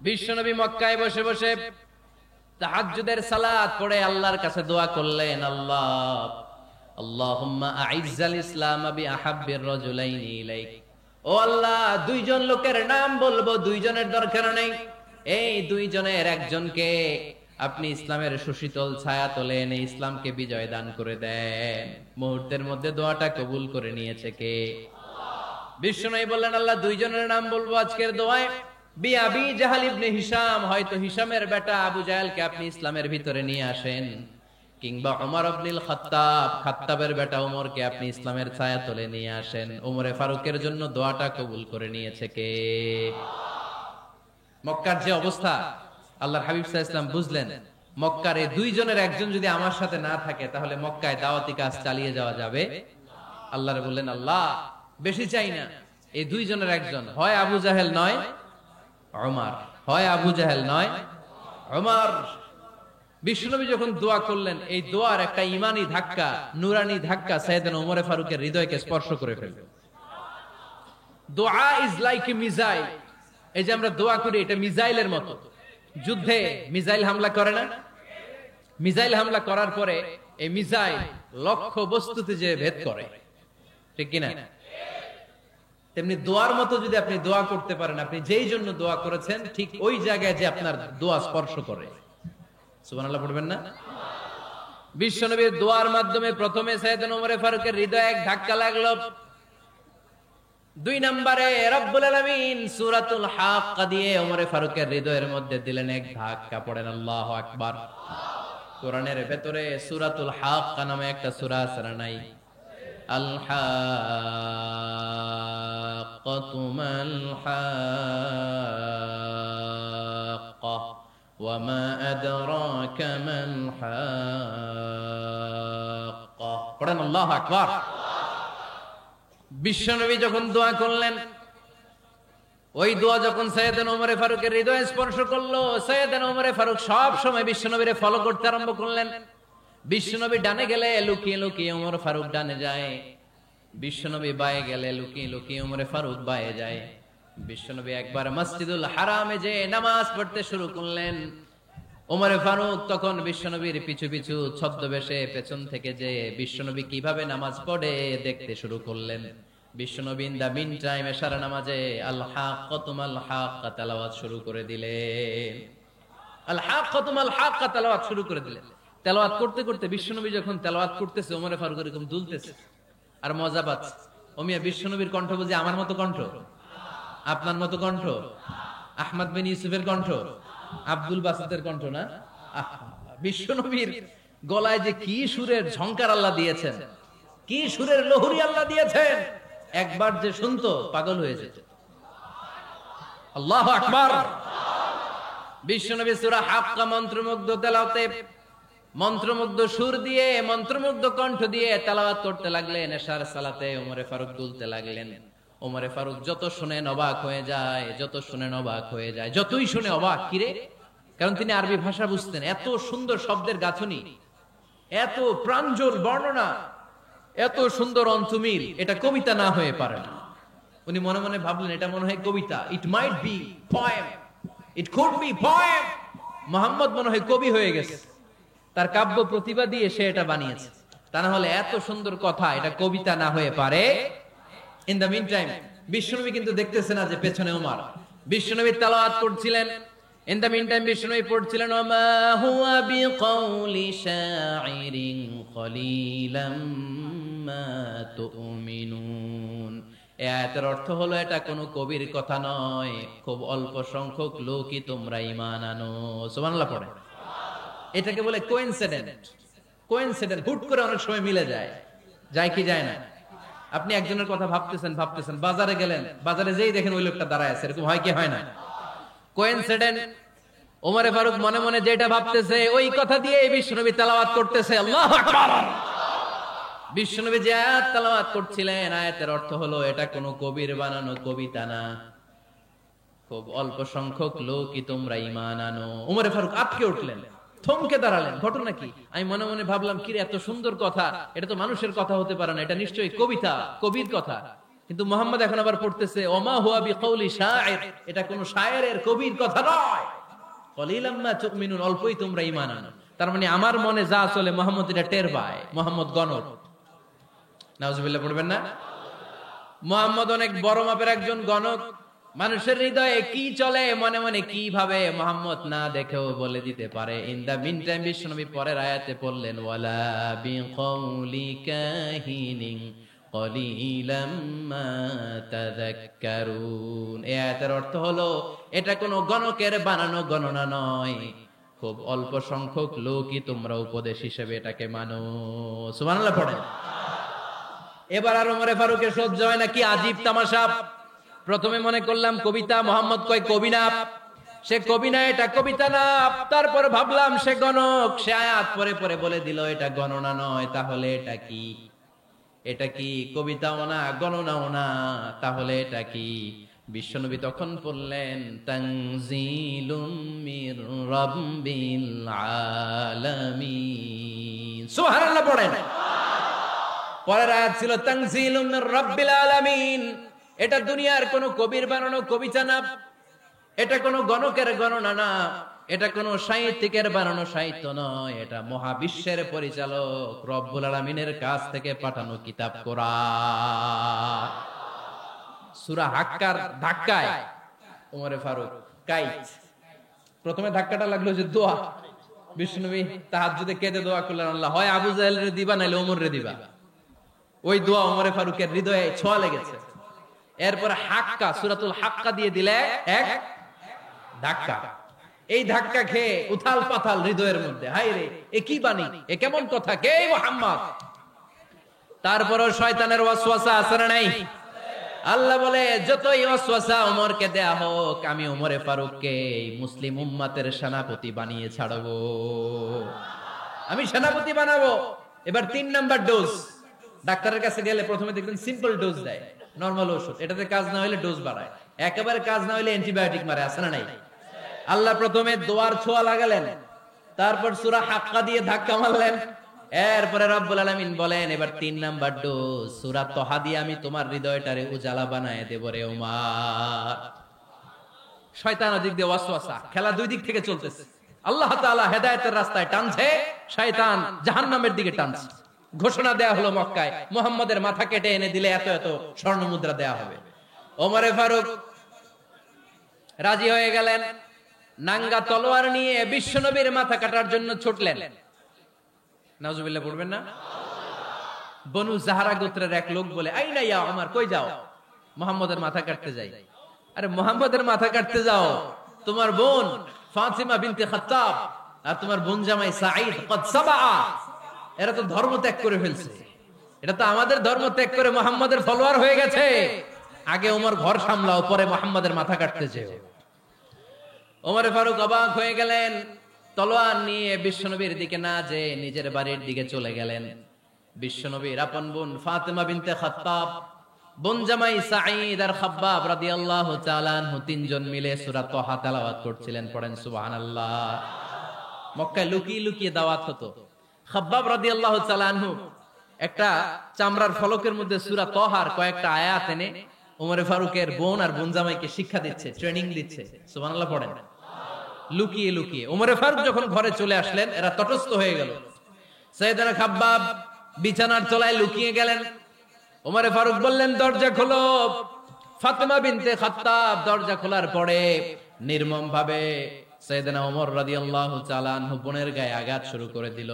বিশ্বনবী মক্কায় বসে বসে তাহাজ্জুদের সালাত পড়ে আল্লাহর কাছে দোয়া করলেন, আল্লাহুম্মা আইজ্জাল ইসলাম বিআহাব্বির রাজুলাইনি ইলাইক। ও আল্লাহ, দুইজন লোকের নাম বলবো, দুইজনের দরকার নেই, এই দুইজনের একজনকে আপনি ইসলামের সুশীতল ছায়া তলে এনে ইসলামকে বিজয় দান করে দেন। মুহূর্তের মধ্যে দোয়াটা কবুল করে নিয়েছে কে? বিশ্বনবী বললেন, আল্লাহ, দুইজনের নাম বলবো আজকের দোয়ায়। আবি জাহাল ইবনে হিশাম, হয়তো হিশামের বেটা আবু জাহেলকে আপনি ইসলামের ভিতরে নিয়ে আসেন, কিংবা ওমর ইবনুল খাত্তাব, খাত্তাবের বেটা ওমরকে আপনি ইসলামের ছায়া তলে নিয়ে আসেন। ওমরে ফারুকের জন্য দোয়াটা কবুল করে নিয়েছে কে? মক্কার যে অবস্থা, আল্লাহর হাবিব সাল্লাল্লাহু আলাইহি ওয়াসাল্লাম বুঝলেন মক্কার এই দুইজনের একজন যদি আমার সাথে না থাকে তাহলে মক্কায় দাওয়াতি কাজ চালিয়ে যাওয়া যাবে। আল্লাহরে বললেন, আল্লাহ, বেশি চাই না, এই দুইজনের একজন, হয় আবু জাহেল নয় ওমর, হয় আবু জাহেল নয় ওমর। বিশ্বনবী যখন দোয়া করলেন, এই দোয়ার একটা ঈমানি ধাক্কা, নূরানি ধাক্কা সাইয়েদনা ওমর ফারুকের হৃদয়কে স্পর্শ করে ফেলল। দোয়া ইজ লাইক এ মিসাইল। এই যে আমরা দোয়া করি, এটা মিসাইলের মতো। যুদ্ধে মিসাইল হামলা করে না? মিসাইল হামলা করার পরে এই মিসাইল লক্ষ্য বস্তুতে যে ভেদ করে, ঠিক কিনা? তেমনি দোয়ার মতো যদি আপনি দোয়া করতে পারেন, আপনি যেই জন্য দোয়া করেছেন ঠিক ওই জায়গায় যে আপনার দোয়া স্পর্শ করে। সুবহানাল্লাহ পড়বেন না? বিশ্বনবীর দোয়ার মাধ্যমে প্রথমে সাইয়েদনা ওমর ফারুকের হৃদয়ে এক ধাক্কা লাগলো। দুই নম্বরে রব্বুল আলামিন সূরাতুল হাক্কা দিয়ে ওমর ফারুকের হৃদয়ের মধ্যে দিলেন এক ধাক্কা। পড়েন আল্লাহু আকবার। কোরআনের ভেতরে সূরাতুল হাক্কা নামে একটা সূরা আছে না নাই? আল হাক্কাতু মাল হাক্কা ওয়া মা আদরাকা মাল হাক্কা। পড়েন আল্লাহু আকবার। বিশ্বনবী যখন দোয়া করলেন, ওই দোয়া যখন সাইয়েদনা ওমর ফারুকের হৃদয়ে স্পর্শ করলো, সাইয়েদনা ওমর ফারুক সব সময় বিশ্বনবীরে ফলো করতে আরম্ভ করলেন। বিশ্বনবী ডানে গেলে লুকিয়ে লুকিয়ে ওমর ফারুক ডানে যায়, বিশ্বনবী বায়ে গেলে লুকিয়ে লুকিয়ে ওমর ফারুক বায়ে যায়। বিশ্বনবী একবার মসজিদুল হারামে যে নামাজ পড়তে শুরু করলেন, ওমর ফারুক তখন বিশ্বনবীর পিছু পিছু ছদ্মবেশে পেছন থেকে যে বিশ্বনবী কিভাবে নামাজ পড়ে দেখতে শুরু করলেন। বিশ্বনবী ইন দা মিন টাইম এশারা নামাজে আল হাক্কাতু মাল হাক্কা তেলাওয়াত শুরু করে দিলেন। আল হাক্কাতু মাল হাক্কা তেলাওয়াত শুরু করে দিলেন। তেলাওয়াত করতে করতে বিশ্বনবী যখন তেলাওয়াত করতেছে, ওমর ফারুক এরকম দুলতেছে আর মজা পাচ্ছে। ওমিয়া বিশ্বনবীর কণ্ঠ বুঝি আমার মতো কণ্ঠ, আপনার মতো কণ্ঠ, আহমদ বিন ইউসুফের কণ্ঠ, আব্দুল বাসিতের কণ্ঠ না? বিশ্বনবীর গলায় যে কি সুরের ঝংকার আল্লাহ দিয়েছেন, কি সুরের লহরী আল্লাহ দিয়েছেন, একবার যে শুনতো পাগল হয়ে যেত। আল্লাহু আকবার। বিশ্বনবী সূরা হাক্কা মন্ত্রমুগ্ধ তেলাওয়াতে, মন্ত্রমুগ্ধ সুর দিয়ে, মন্ত্রমুগ্ধ কণ্ঠ দিয়ে তেলাওয়াত করতে লাগলেন। এশার সালাতে ওমর ফারুক দুলতে লাগলেন। ওমর ফারুক যত শুনে অবাক হয়ে যায়, যত শুনে অবাক হয়ে যায়, যতই শুনে অবাক। কিরে? কারণ তিনি আরবি ভাষা বুঝতেন। এত সুন্দর শব্দের গাঁথনি, এত প্রাঞ্জল বর্ণনা, এত সুন্দর অন্তমিল, এটা কবিতা না হয়ে পারে না। উনি মনে মনে ভাবলেন, এটা মনে হয় কবিতা। It might be poem, it could be poem. Muhammad মনে হয় কবি হয়ে গেছে, তার কাব্য প্রতিভা দিয়ে সে এটা বানিয়েছে। তা না হলে এত সুন্দর কথা, এটা কবিতা না হয়ে পারে। ইন দ্য মিন টাইম বিশ্বনবী কিন্তু দেখতেছে না যে পেছনে ওমর। বিশ্বনবী তেলাওয়াত করছিলেন। ইন দ্য মিন টাইম বিশ্বনবী পড়ছিলেন, ওমা হুয়া বিকাউলি শাইরিন কলিলাম মা তুমিনুন। এই আয়াতের অর্থ হলো, এটা কোনো কবির কথা নয়, খুব অল্প সংখ্যক লোকই তোমরা ঈমান আনো। সুবহানাল্লাহ পড়ে। এটাকে বলে কোইন্সিডেন্ট। কোইন্সিডেন্ট, হুট করে অনেক সময় মিলে যায়। যায় কি যায় না? আপনি একজনের কথা ভাবতেছেন ভাবতেছেন, বাজারে গেলেন, বাজারে যেই দেখেন ওই লোকটা দাঁড়ায় আছে। এরকম হয় কি হয় না? কোইন্সিডেন্ট। ওমর ফারুক মনে মনে যেটা ভাবতেছে ওই কথা দিয়ে বিশ্বনবী তেলাওয়াত করতেছে। আল্লাহু আকবার। বিশ্বনবী যে আয়াত তেলাওয়াত করছিলেন, আয়াতের অর্থ হলো, এটা কোনো কবির বানানো কবিতা না, খুব অল্প সংখ্যক লোকই তোমরা ঈমান আনো। ওমর ফারুক আটকে উঠলেন, থমকে দাঁড়ালেন। ঘটনা কি? আমি মনে মনে ভাবলাম, কি রে, এত সুন্দর কথা, এটা তো মানুষের কথা হতে পারে না, এটা নিশ্চয়ই কবিতা, কবির কথা। কিন্তু মুহাম্মদ এখন আবার পড়তেছে ওমা হুয়া বিকাউলি শাইর, এটা কোন শায়েরের কবির কথা নয়। কলিলাম মা তুমিনুন, অল্পই তোমরা ঈমান আনো। তার মানে আমার মনে যা চলে মুহাম্মদ এটা টের পায়। মুহাম্মদ গণক। নাউজুবিল্লাহ পড়বেন না? মুহাম্মদ অনেক বড় মাপের একজন গণক। মানুষের হৃদয়ে কি চলে, মনে মনে কি ভাবে, মুহাম্মদ না দেখেও বলে দিতে পারে। ইন দা মিন টাইম বিশ্বনবী পরের আয়াতে পড়লেন ওয়ালা বিকাউলি কাহিনিন কলিলাম মা তাযাক্কারুন। এই আয়াতের অর্থ হলো এটা কোনো গণকের বানানো গণনা নয়, খুব অল্প সংখ্যক লোকই তোমরা উপদেশ হিসেবে এটাকে মানো। সুবহানাল্লাহ পড়েন। এবার আর ওমরে ফারুকের সহ্য হয় না, কি আজীব তামাশা। প্রথমে মনে করলাম কবিতা, মোহাম্মদ কয় কবি না, সে কবি না, এটা কবিতা না। তারপর ভাবলাম সে গণক, সে আয়াত পরে পরে বলে দিল এটা গণনা নয়, তাহলে এটা কি? এটা কি কবিতাও না, গণনাও না, তাহলে এটা কি? বিশ্বনবী তখন বললেন তানজিলুম মির রাব্বিল আলামিন। সুবহানাল্লাহ পড়েন। পরের আয়াত ছিল তানজিলুম মির রাব্বিল আলামিন। এটা দুনিয়ার কোন কবির বানানো কবিতা না, এটা কোন গণকের গণনা না, এটা কোন সাহিত্যিকের বানানো সাহিত্য নয়, এটা মহাবিশ্বের পরিচালক রব্বুল আলামিনের কাছ থেকে পাঠানো কিতাব কোরআন। সূরা হাক্কার ধাক্কায় ওমরে ফারুক কাইত। প্রথমে ধাক্কাটা লাগলো যে দোয়া। বিষ্ণুনবী তাহাজ্জুদে কেঁদে দোয়া করলেন, আল্লাহ হয় আবু জাহেলের দিবা নাইলে ওমরের দিবা। ওই দোয়া ওমরে ফারুকের হৃদয়ে ছোঁয়া লেগেছে। এরপর হাক্কা, সূরাতুল হাক্কা দিয়ে দিলে এক ধাক্কা। এই ধাক্কা খেয়ে উথাল পাথাল হৃদয়ের মধ্যে, হায় রে এ কি বাণী, এ কেমন কথা, কে মুহাম্মদ? তারপরও শয়তানের ওয়াসওয়াসা আছে না নাই? আল্লাহ বলে যতই ওয়াসওয়াসা ওমরকে দেয়া হোক, আমি ওমরে ফারুককে মুসলিম উম্মতের সেনাপতি বানিয়ে ছাড়বো, আমি সেনাপতি বানাবো। এবার 3 নাম্বার ডোজ। ডাক্তারের কাছে গেলে প্রথমে দেখবেন সিম্পল ডোজ দেয়, নরমাল ওষুধ। এটাতে কাজ না হলে ডোজ বাড়ায়, একেবারে কাজ না হলে অ্যান্টিবায়োটিক মারে, আছে না নাই? আল্লাহ প্রথমে দোয়ার ছোঁয়া লাগালেন, তারপর সূরা হাক্কা দিয়ে ধাক্কা মারলেন, এরপরে রব্বুল আলামিন বলেন এবার 3 নাম্বার ডোজ সূরা তহা দিয়ে আমি তোমার হৃদয়টারে উজালা বানায় দেব রে ওমর। শয়তান ওদিক দিয়ে ওয়াসওয়াসা, খেলা দুই দিক থেকে চলতেছে। আল্লাহ তাআলা হেদায়েতের রাস্তায় টানছে, শয়তান জাহান্নামের দিকে টানছে। ঘোষণা দেয়া হলো মক্কায়, মুহাম্মাদের মাথা কেটে এনে দিলে এত এত স্বর্ণ মুদ্রা দেয়া হবে। ওমরে ফারুক রাজি হয়ে গেলেন। নাঙ্গা তলোয়ার নিয়ে বিশ্বনবীর মাথা কাটার জন্য ছুটলেন। নাউজুবিল্লাহ পড়বেন না? বনু জাহরা গোত্রের এক লোক বলে, আইনা ইয়া ওমর, কই যাও? মুহাম্মাদের মাথা কাটতে যাই। আরে মুহাম্মাদের মাথা কাটতে যাও? তোমার বোন ফাতিমা বিনতে খাত্তাব আর তোমার বোন জামাই সাঈদ কদ সাবা, এরা তো ধর্ম ত্যাগ করে ফেলছে। এটা তো আমাদের ধর্ম ত্যাগ করে মুহাম্মাদের ফলোয়ার হয়ে গেছে। আগে ওমর ঘর সামলাও, পরে মুহাম্মাদের মাথা কাটতে যেও। ওমরে ফারুক অবাক হয়ে গেলেন। তলোয়ার নিয়ে বিশ্বনবীর দিকে না যে নিজের বাড়ির দিকে চলে গেলেন। বিশ্বনবীর আপন বোন ফাতিমা বিনতে খাত্তাব, বোন জামাই সাঈদ আর খাব্বাব রাদিয়াল্লাহু তাআলা আনহু, তিনজন মিলে সূরা তহা তেলাওয়াত করছিলেন। পড়েন সুবহানাল্লাহ। মক্কায় লুকিয়ে লুকিয়ে দাওয়াত হতো। খাব্বাব রাদিয়াল্লাহু তাআলা আনহু একটা চামড়ার ফলকের মধ্যে সূরা তহার কয়েকটা আয়াত এনে ওমরে ফারুকের বোন আর বোন জামাইকে শিক্ষা দিচ্ছে, ট্রেনিং দিচ্ছে। সুবহানাল্লাহ পড়েন। লুকিয়ে লুকিয়ে ওমরে ফারুক যখন ঘরে চলে আসলেন, এরা তটস্থ হয়ে গেল। সাইয়েদনা খাব্বাব বিছানার তলায় লুকিয়ে গেলেন। ওমরে ফারুক বললেন, দরজা খোলো। ফাতিমা বিনতে খাত্তাব দরজা খোলার পরে নির্মম ভাবে সাইয়েদনা ওমর রাদিয়াল্লাহু তাআলা আনহু বোনের গায়ে আঘাত শুরু করে দিল।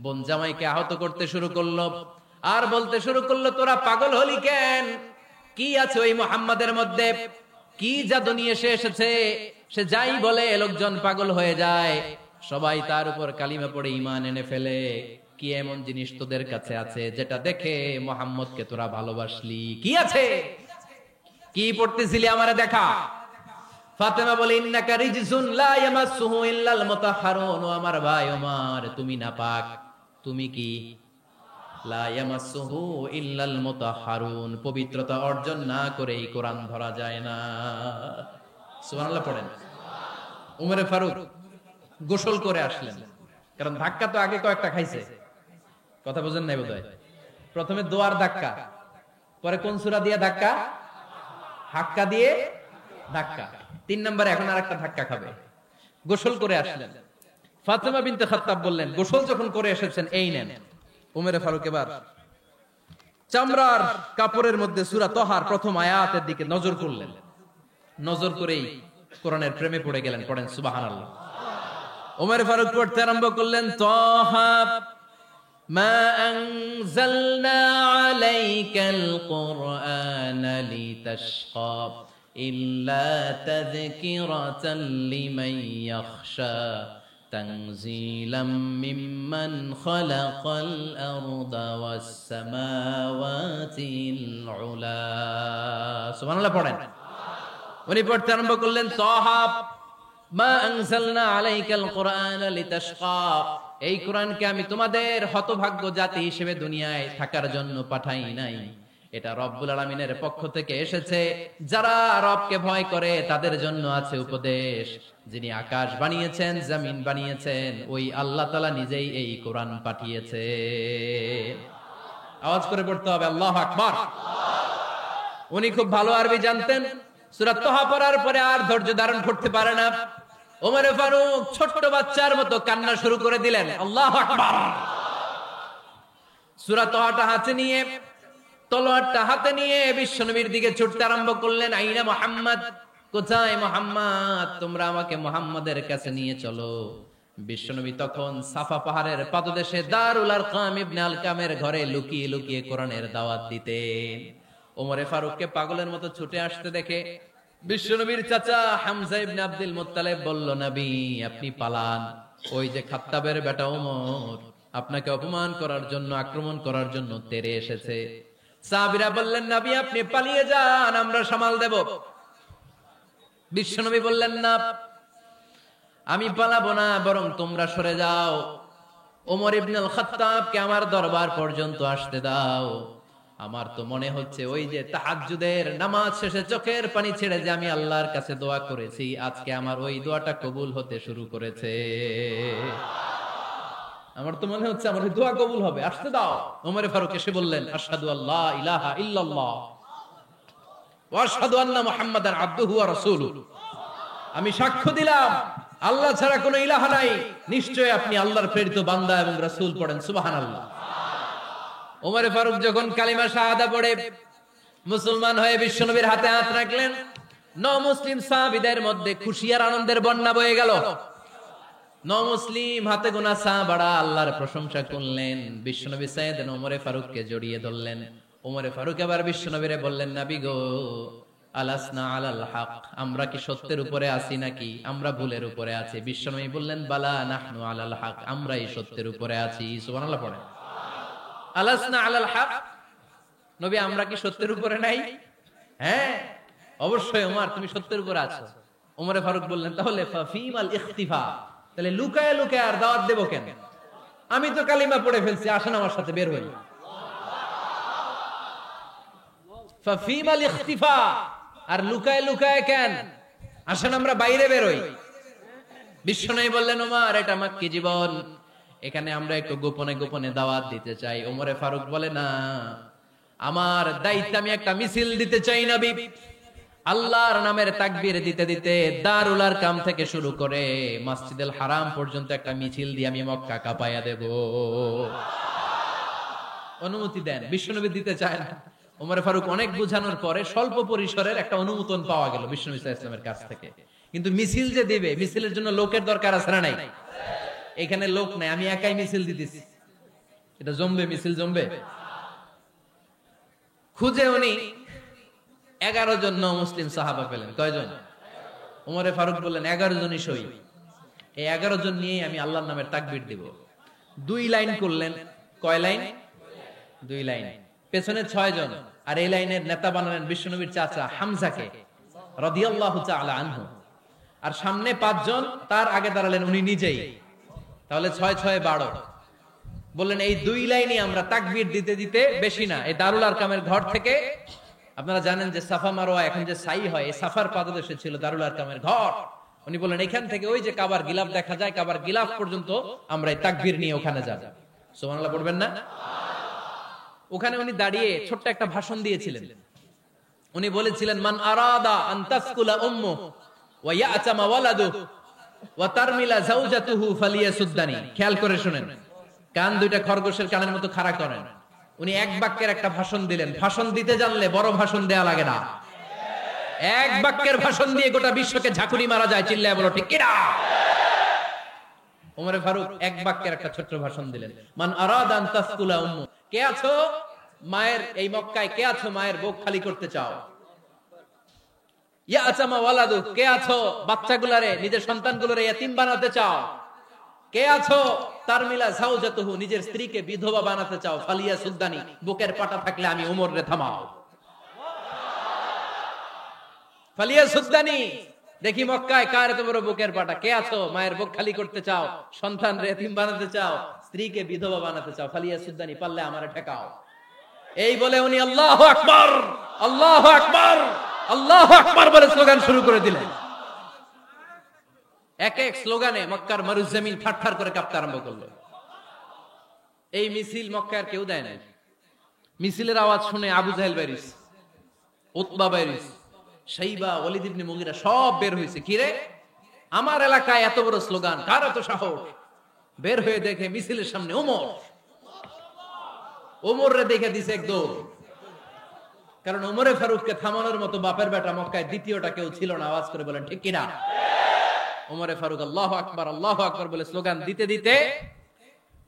বোন জামাইকে আহত করতে শুরু করলো আর বলতে শুরু করলো, তোরা পাগল হলি কেন? কি আছে ওই মুহাম্মাদের মধ্যে? কি জাদু নিয়ে সে এসেছে? সে যাই বলে লোকজন পাগল হয়ে যায়, সবাই তার উপর কালিমা পড়ে ঈমান এনে ফেলে। কি এমন জিনিস তোদের কাছে আছে যেটা দেখে মুহাম্মদকে তোরা ভালোবাসলি? কি আছে? কি পড়তেছিলি আমারে দেখা। ফাতেমা বলে, ইন্নাকা রিজসুন লা ইয়ামাসসুহু ইল্লাল মুতাহহারুন। ও আমার ভাই ওমর, তুমি নাপাক। তুমি কি? লা ইয়ামাসসুহু ইল্লাল মুতাহহারুন, পবিত্রতা অর্জন না করে এই কোরআন ধরা যায় না। সুবহানাল্লাহ পড়েন। ওমরে ফারুক গোসল করে আসলেন, কারণ ধাক্কা তো আগে কয়েকটা খাইছে। কথা বুঝেন নাই বোধহয়? প্রথমে দোয়ার ধাক্কা, পরে কোন সূরা দিয়ে ধাক্কা? হাক্কা দিয়ে ধাক্কা। 3 নম্বরে এখন আরেকটা ধাক্কা খাবে। গোসল করে আসলেন, ফাতেমা বিনতে খাত্তাব বললেন, গোসল যখন করে এসেছেন এই নেন। উমরে ফারুক এবার চামড়ার কাপড়ের মধ্যে সূরা তহার প্রথম আয়াতের দিকে নজর করলেন। নজর করেই কোরআনের প্রেমে পড়ে গেলেন। পড়েন সুবহানাল্লাহ। উমরে ফারুক পড়তে আরম্ভ করলেন, তহা মা আনজালনা আলাইকাল কুরআনা লিতাশকা ইল্লা তাযকিরাতাল লিমান ইয়াখশা তানজিলাম মিম্মান খালাকাল আরদা ওয়াস সামাওয়াতিল উলা। সুবহানাল্লাহ পড়েন। উনি পড়তে আরম্ভ করলেন, তহা মা আনজালনা আলাইকাল কুরআনা লিতাশকা, এই কোরআনকে আমি তোমাদের হতভাগ্য জাতি হিসেবে দুনিয়ায় থাকার জন্য পাঠাই নাই। এটা রব্বুল আলামিনের পক্ষ থেকে এসেছে। যারা রবকে ভয় করে তাদের জন্য আছে উপদেশ। যিনি আকাশ বানিয়েছেন, জমিন বানিয়েছেন, ওই আল্লাহ তাআলা নিজেই এই কোরআন পাঠিয়েছে। আওয়াজ করে পড়তে হবে আল্লাহু আকবার। উনি খুব ভালো আরবি জানতেন। সূরা তহা পড়ার পরে আর ধৈর্য ধারণ করতে পারে না। ওমর ফারুক ছোট্ট বাচ্চার মতো কান্না শুরু করে দিলেন। আল্লাহু আকবার। সূরা তহাটা হাতে নিয়ে, তলোয়ারটা হাতে নিয়ে বিশ্বনবীর দিকে ছুটতে আরম্ভ করলেন। আইনা মুহাম্মদ, কোথায় মুহাম্মদ? তোমরা আমাকে মুহাম্মাদের কাছে নিয়ে চলো। বিশ্বনবী তখন সাফা পাহাড়ের পাদদেশে দারুল আরকাম ইবনে আলকামের ঘরে লুকিয়ে লুকিয়ে কোরআনের দাওয়াত দিতেন। ওমরে ফারুককে পাগলের মতো ছুটে আসতে দেখে বিশ্বনবীর চাচা হামজা ইবনে আব্দুল মুত্তালিব বলল, নবী আপনি পালান। ওই যে খাত্তাবের বেটা ওমর আপনাকে অপমান করার জন্য, আক্রমণ করার জন্য তেরে এসেছে। সাহাবীরা বললেন, নবী আপনি পালিয়ে যান, আমরা সামাল দেব। বিশ্বনবী বললেন, না আমি পালাবো না, বরং তোমরা সরে যাও। ওমর ইবনে আল খাত্তাবকে আমার দরবার পর্যন্ত আসতে দাও। আমার তো মনে হচ্ছে ওই যে তাহাজ্জুদের নামাজ শেষে চোখের পানি ছেড়ে যে আমি আল্লাহর কাছে দোয়া করেছি, আজকে আমার ওই দোয়াটা কবুল হতে শুরু করেছে। আমার তো মনে হচ্ছে আমার ওই দোয়া কবুল হবে, আসতে দাও। ওমর ফারুক এসে বললেন, আশহাদু আল্লা ইলাহা ইল্লাল্লাহ ওয়া আশহাদু আন্না মুহাম্মাদান আবদুহু ওয়া রাসূলুহু, আমি সাক্ষ্য দিলাম আল্লাহ ছাড়া কোনো ইলাহা নাই, নিশ্চয়ই আপনি আল্লাহর প্রেরিত বান্দা এবং রাসূল। পড়েন সুবহানাল্লাহ। ওমর ফারুক যখন কালিমা শাহাদা পড়ে মুসলমান হয়ে বিশ্বনবীর হাতে হাত রাখলেন, মুসলিম সাহাবীদের মধ্যে খুশি আর আনন্দের বন্যা বয়ে গেল। মুসলিম হাতে গোনা সাহাবারা আল্লাহর প্রশংসা করলেন। বিশ্বনবী সাইয়েদনা ওমর ফারুককে জড়িয়ে ধরলেন। ওমর ফারুক এবার বিশ্বনবীরে বললেন, নবী গো, আলাসনা আলাল হক, আমরা কি সত্যের উপরে আছি নাকি আমরা ভুলের উপরে আছি? বিশ্বনবী বললেন, বালা নাহনু আলাল হক, আমরাই সত্যের উপরে আছি। সুবহানাল্লাহ পড়েন। আলাসনা আলাল হক, নবী আমরা কি সত্যের উপরে নাই? হ্যাঁ অবশ্যই ওমর, তুমি সত্যের উপরে আছো। ওমর ফারুক বললেন, তাহলে ফাফিমাল ইখতিফা, তাহলে লুকায় লুকায় আর দাওয়াত দেব কেন? আমি তো কালিমা পড়ে ফেলছি, আসেন আমার সাথে বের হই। ফাফিমাল ইখতিফা, আর লুকায় লুকায় কেন? আসেন আমরা বাইরে বের হই। বিশ্বনবী বললেন, ওমর এটা মাক্কি জীবন, এখানে আমরা একটু গোপনে গোপনে দাওয়াত দিতে চাই। ওমরে ফারুক বলে, না, আমার দায়িত্ব, আমি একটা মিছিল দিতে চাই নবী। আল্লাহর নামের তাকবীর দিতে দিতে দারুল আরকাম থেকে শুরু করে মসজিদুল হারাম পর্যন্ত একটা মিছিল দিয়ে আমি মক্কা কাঁপায়া দেব। অনুমতি দেন। বিশ্বনবী দিতে চায় না। ওমর ফারুক অনেক বোঝানোর পরে স্বল্প পরিসরের একটা অনুমোদন পাওয়া গেল বিশ্বনবী সাল্লাল্লাহু আলাইহি ওয়াসাল্লামের কাছ থেকে। কিন্তু মিছিল যে দিবে, মিছিলের জন্য লোকের দরকার আছে না নাই? এখানে লোক নাই, আমি একাই মিছিল দিতেছি। এটা জমবে, মিছিল জমবে। খুঁজে উনি 11 জন মুসলিম সাহাবা পেলেন। কয়জন? ওমরে ফারুক বললেন, 11 জনই সই। এই 11 জন নিয়ে আমি আল্লাহর নামের তাকবীর দিব। 2 লাইন করলেন। কয় লাইন? 2 লাইন। পেছনে 6 জন, আর এই লাইনের নেতা বানালেন বিশ্বনবীর চাচা হামজাকে রাদিয়াল্লাহু তাআলা আনহু। আর সামনে 5 জন, তার আগে দাঁড়ালেন উনি নিজেই। তাহলে 6 6 12। বললেন এই 2 লাইনে আমরা তাকবীর দিতে দিতে, বেশি না, এই দারুল আরকামের ঘর থেকে, আপনারা জানেন যে সাফা মারওয়া এখন যে সাই হয়, এই সাফার পাদদেশে ছিল দারুল আরকামের ঘর। উনি বললেন এখান থেকে ওই যে কাবার গিলাফ দেখা যায়, কাবার গিলাফ পর্যন্ত আমরা এই তাকবীর নিয়ে ওখানে যাব। সুবহানাল্লাহ পড়বেন না? ওখানে উনি দাঁড়িয়ে ছোট্ট একটা ভাষণ দিয়েছিলেন। উনি বলেছিলেন, মান আরাদা আন তাসকুলা উম্মু ওয়া ইয়াতামা ওয়ালাদু ওয়া তারমিলা যাওজাতুহু ফালিয়াসুদ্দানি। খেয়াল করে শুনেন, কান দুইটা খরগোশের কানের মতো খাড়া করেন। উনি এক বাক্যের একটা ভাষণ দিলেন। ভাষণ দিতে জানলে বড় ভাষণ দেয়া লাগে না। এক বাক্যের ভাষণ দিয়ে গোটা বিশ্বকে ঝাঁকুনি মারা যায়। চিল্লায় বলো ঠিক কিনা? ওমরে ফারুক এক বাক্যের একটা ছোট্ট ভাষণ দিলেন। মান আরাদা আন তাসকুলা উম্মু, কে আছো মায়ের এই মক্কায়, কে আছো মায়ের বুক খালি করতে চাও? ইয়াতামা ওয়ালাদু, কে আছো বাচ্চাগুলারে, নিজের সন্তানগুলোরে ইয়াতিম বানাতে চাও? কে আছো তারমিলা যাওজাতুহু, নিজের স্ত্রীকে বিধবা বানাতে চাও? ফালিয়া সুদ্দানি, বুকের পাটা থাকলে আমি ওমর রে থামাও। ফালিয়া সুদ্দানি, দেখি মক্কায় কার এত বড় বুকের পাটা। কে আছো মায়ের বুক খালি করতে চাও, সন্তান রে এতিম বানাতে চাও, স্ত্রীকে বিধবা বানাতে চাও? ফালিয়া সুদ্দানি, পারলে আমারে ঠেকাও। এই বলে উনি আল্লাহু আকবার, আল্লাহু আকবার, আল্লাহু আকবার বলে স্লোগান শুরু করে দিলেন। এক এক স্লোগানে মক্কার মরুজমিন থারথার করে কাঁপতে আরম্ভ করলো। এই মিছিল মক্কার কেউ দেয় নাই। মিছিলের আওয়াজ শুনে আবু জাহেল বাইরিস, উতবা বাইরিস, শাইবা, ওয়ালিদ ইবনে মুগিরা সব বের হয়েছে। কিরে, আমার এলাকায় এত বড় স্লোগান, কার এত সাহস? বের হয়ে দেখে মিছিলের সামনে ওমর। ওমর রে দেখে দিছে এক দৌড়। কারণ ওমরে ফারুককে থামানোর মতো বাপের বেটা মক্কায় দ্বিতীয়টা কেউ ছিল না। আওয়াজ করে বলেন ঠিক কিনা? ওমরে ফারুক আল্লাহু আকবার, আল্লাহু আকবার বলে স্লোগান দিতে দিতে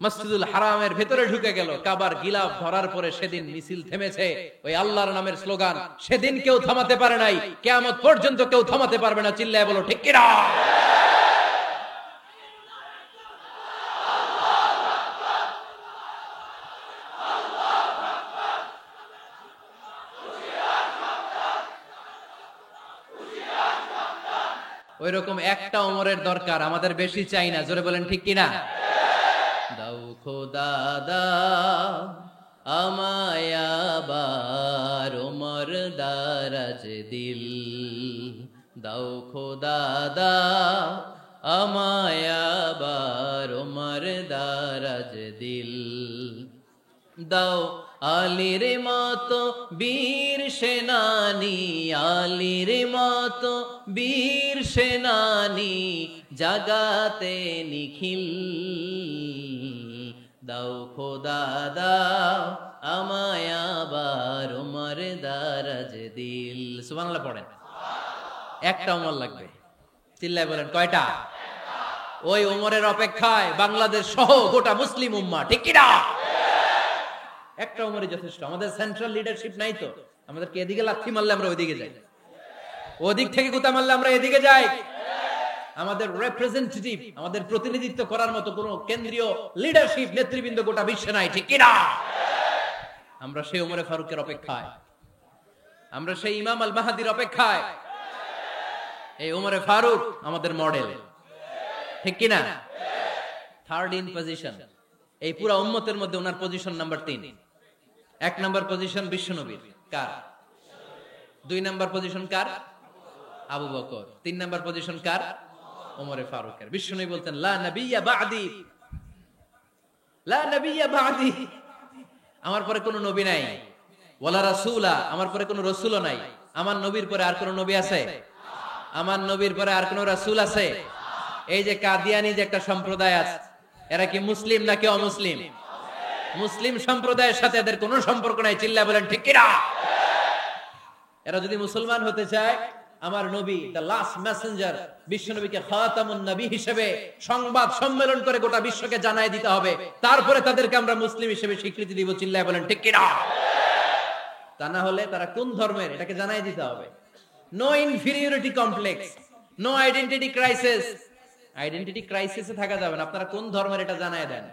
মসজিদুল হারামের ভেতরে ঢুকে গেল। কাবার গিলাফ ধরার পরে সেদিন মিছিল থেমেছে। ওই আল্লাহর নামের স্লোগান সেদিন কেউ থামাতে পারে নাই, কিয়ামত পর্যন্ত কেউ থামাতে পারবে না। চিল্লায় বলো ঠিক কিনা? ওই রকম একটা ওমরের দরকার, আমাদের বেশি চাই না। জোরে বলেন ঠিক কিনা? দাও খোদা দাও আমায় আবার ওমর দারাজ দিল, দাও খোদা দাও আমায় আবার ওমর দারাজ দিল, দাও আলীর মতো বীর সেনানি, আলীর মতো বীর সেনানি জাগাতে নিখিল, দাও খোদা দাও আমায় আবার ওমর দারাজ দিল। সুবহানাল্লাহ পড়েন। একটা ওমর লাগবে। চিল্লায় বলেন কয়টা? ওই ওমরের অপেক্ষায় বাংলাদেশ সহ গোটা মুসলিম উম্মাহ, ঠিক কি না? একটা ওমরই যথেষ্ট। আমাদের সেন্ট্রাল লিডারশিপ নাই তো, আমাদেরকে এদিকে লাথি মারলে আমরা ওইদিকে যাই, ওদিক থেকে গুতা মারলে আমরা এদিকে যাই। আমাদের রিপ্রেজেন্টেটিভ, আমাদের প্রতিনিধিত্ব করার মতো কোন কেন্দ্রীয় লিডারশিপ নেতৃবৃন্দ গোটা বিশ্বে নাই, ঠিক কি না? আমরা সেই ওমরে ফারুকের অপেক্ষায়, আমরা সেই ইমাম আল মাহাদির অপেক্ষায়। এই ওমরে ফারুক আমাদের মডেল, ঠিক কি না? থার্ড ইন পজিশন এই পুরা উম্মতের মধ্যে ওনার পজিশন নাম্বার 3। 1 নাম্বার পজিশন বিশ্বনবীর, কার? 2 নাম্বার পজিশন কার? আবু বকর। 3 নাম্বার পজিশন কার? ওমরে ফারুকের। বিশ্বনবী বলতেন লা নবিয়্যা বা'দি, লা নবিয়্যা বা'দি, আমার পরে কোনো নবী নাই। ওয়ালা রাসূলা, আমার পরে কোনো রাসূলও নাই। আমার নবীর পরে আর কোনো নবী আছে? আমার নবীর পরে আর কোনো রাসূল আছে? এই যে কাদিয়ানি যে একটা সম্প্রদায় আছে, এরা কি মুসলিম নাকি অমুসলিম? মুসলিম সম্প্রদায়ের সাথে এদের কোনো সম্পর্ক নাই। চিল্লায় বলেন ঠিক কি না? এরা যদি মুসলমান হতে চায়, আমার নবী দ্য লাস্ট মেসেঞ্জার বিশ্ব নবীকে খাতামুন নবী হিসেবে সংবাদ সম্মেলন করে গোটা বিশ্বকে জানাই দিতে হবে, তারপরে তাদেরকে আমরা মুসলিম হিসেবে স্বীকৃতি দিব। চিল্লায় বলেন ঠিক কি না? তা না হলে তারা কোন ধর্মের এটাকে জানাই দিতে হবে। No inferiority complex, no identity crisis. Identity ক্রাইসিসে থাকা যাবে না। আপনারা কোন ধর্মের এটা জানায় দেন।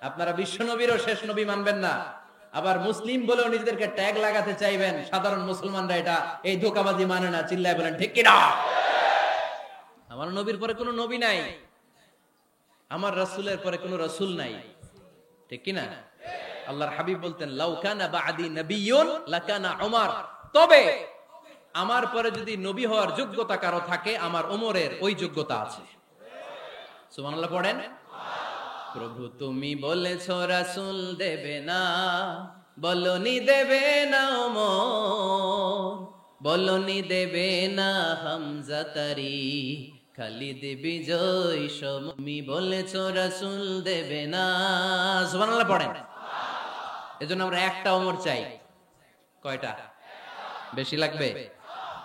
আপনারা বিশ্ব নবীরও শেষ নবী মানবেন না, আবার মুসলিম বলেও নিজেদেরকে ট্যাগ লাগাতে চাইবেন। সাধারণ মুসলমানরা এটা এই ধোঁকাবাজি মানে না। চিল্লায় বলেন ঠিক কি না? আমার নবীর পরে কোনো নবী নাই, আমার রাসূলের পরে কোনো রাসূল নাই, ঠিক কি না? আল্লাহর হাবিব বলতেন লাউ কানা বা'দি নাবিয়্যুন লাকানা উমর, তবে আমার পরে যদি নবী হওয়ার যোগ্যতা কারো থাকে, আমার ওমরের ওই যোগ্যতা আছে। সুবহানাল্লাহ পড়েন। প্রভু তুমি বলেছো রাসূল দেবে না, বলনি দেবে না ওমর, বলনি দেবে না হামজা তারি, খালিদ বিজয় সমী বলেছ রাসূল দেবে না। সুবহানাল্লাহ পড়েন। এজন্য আমরা একটা ওমর চাই। কয়টা? বেশি লাগবে?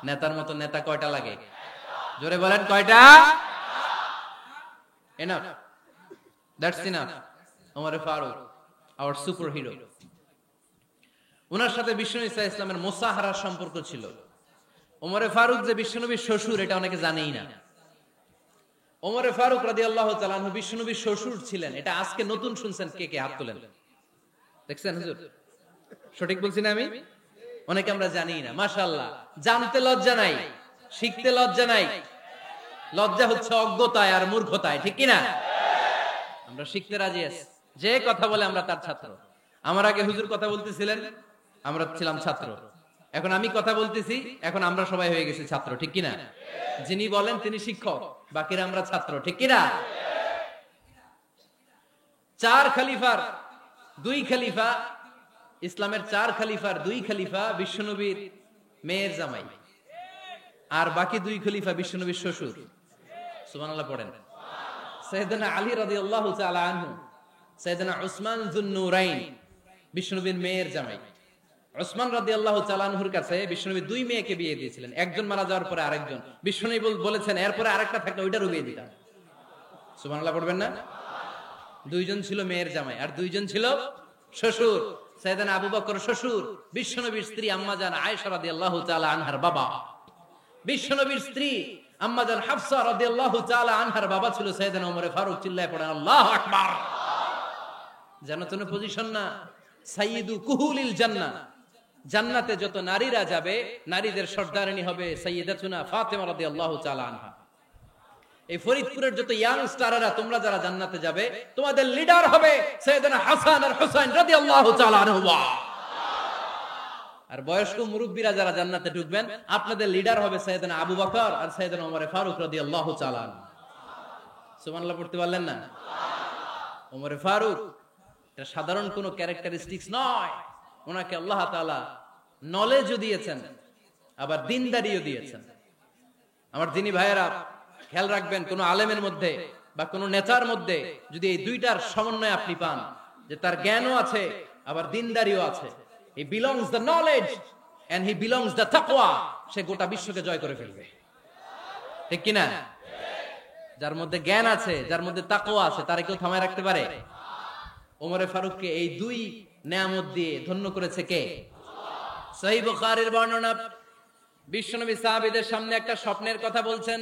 নেতার মতো নেতা কয়টা লাগে? জোরে বলেন কয়টা? Enough, that's enough. Omar Farooq, our super hero. ওনার সাথে বিশ্বনবী সাল্লাল্লাহু আলাইহি ওয়াসাল্লামের মুসাহারার সম্পর্ক ছিল। ওমর ফারুক যে বিশ্বনবীর শ্বশুর এটা অনেকে জানেই না। ওমর ফারুক রাদিয়াল্লাহু তাআলা আনহু বিশ্বনবীর শ্বশুর ছিলেন, এটা আজকে নতুন শুনছেন। কে কে হাত তোলেন? দেখছেন হুজুর? সঠিক বলছি না আমি? অনেকে আমরা জানি না। মাশাআল্লাহ, জানতে লজ্জা নাই, শিখতে লজ্জা নাই। লজ্জা হচ্ছে অজ্ঞতায় আর মূর্খতায়, ঠিক কি না? আমরা শিখতে রাজি আছি। যে কথা বলে আমরা তার ছাত্র। আমার আগে হুজুর কথা বলতেছিলেন, আমরা ছিলাম ছাত্র। এখন আমি কথা বলতেছি, এখন আমরা সবাই হয়ে গেছি ছাত্র, ঠিক কি না? যিনি বলেন তিনি শিক্ষক, বাকিরা আমরা ছাত্র, ঠিক কি না? চার খলিফার দুই খলিফা, ইসলামের চার খলিফার দুই খলিফা বিশ্বনবীর মেয়ের জামাই, আর বাকি দুই খলিফা বিশ্বনবীর শ্বশুর। সুবহানাল্লাহ পড়েন। সাইয়েদনা আলী রাদিয়াল্লাহু তাআলা আনহু, সাইয়েদনা উসমান যুন-নূরাইন বিশ্বনবীর মেয়ের জামাই। উসমান রাদিয়াল্লাহু তাআলা আনহুর কাছে বিশ্বনবী দুই মেয়েকে বিয়ে দিয়েছিলেন। একজন মারা যাওয়ার পরে আরেকজন। বিশ্বনবী বলেছেন এরপরে আরেকটা থাকলে ওইটারও বিয়ে দিতাম। সুবহানাল্লাহ পড়বেন না? দুইজন ছিল মেয়ের জামাই আর দুইজন ছিল শ্বশুর। সাইয়েদনা আবু বকর শ্বশুর, বিশ্বনবীর স্ত্রী আম্মাজান আয়েশা রাদিয়াল্লাহু তাআলা আনহার বাবা। বিশ্বনবীর স্ত্রী আম্মাজান হাফসা রাদিয়াল্লাহু তাআলা আনহার বাবা ছিল সাইয়েদনা ওমর ফারুক। চিল্লায় পড়েন আল্লাহু আকবার। জান্নাতুন পজিশন না, সাইয়্যিদু কুহুলিল জান্নাহ। জান্নাতে যত নারীরা যাবে, নারীদের সর্দারিনী হবে সাইয়্যিদাতুনা ফাতেমা রাদিয়াল্লাহু তাআলা আনহা। এই ফরিদপুরের যত ইয়াং স্টাররা তোমরা যারা জান্নাতে যাবে, তোমাদের লিডার হবে সাইয়েদনা হাসান আর হুসাইন রাদিয়াল্লাহু তাআলা আনহুমা। আর বয়স্ক মুরব্বীরা যারা জান্নাতে ঢুকবেন, আপনাদের লিডার হবে সাইয়েদনা আবু বকর আর সাইয়েদনা ওমর ফারুক রাদিয়াল্লাহু তাআলা আনহু। সুবহানাল্লাহ পড়তে পারলেন না? ওমর ফারুক এটা সাধারণ কোনো ক্যারেক্টারিস্টিক্স নয়। ওনাকে আল্লাহ তাআলা নলেজও দিয়েছেন, আবার দ্বীনদারিও দিয়েছেন। আমার দিনী ভাইয়েরা খেয়াল রাখবেন, কোন আলেমের মধ্যে বা কোন নেতার মধ্যে যদি এই দুইটার সমন্বয় আপনি পান, যে তার জ্ঞানও আছে আবার দ্বীনদারিও আছে, he belongs the knowledge and he belongs the taqwa, সে গোটা বিশ্বকে জয় করে ফেলবে, ঠিক কি না? যার মধ্যে জ্ঞান আছে, যার মধ্যে তাকওয়া আছে, তারে কেউ থামায় রাখতে পারে? ওমর ফারুককে এই দুই নেয়ামত দিয়ে ধন্য করেছে কে? সহিহ বুখারীর বর্ণনা, বিশ্বনবী সাহাবীদের সামনে একটা স্বপ্নের কথা বলছেন।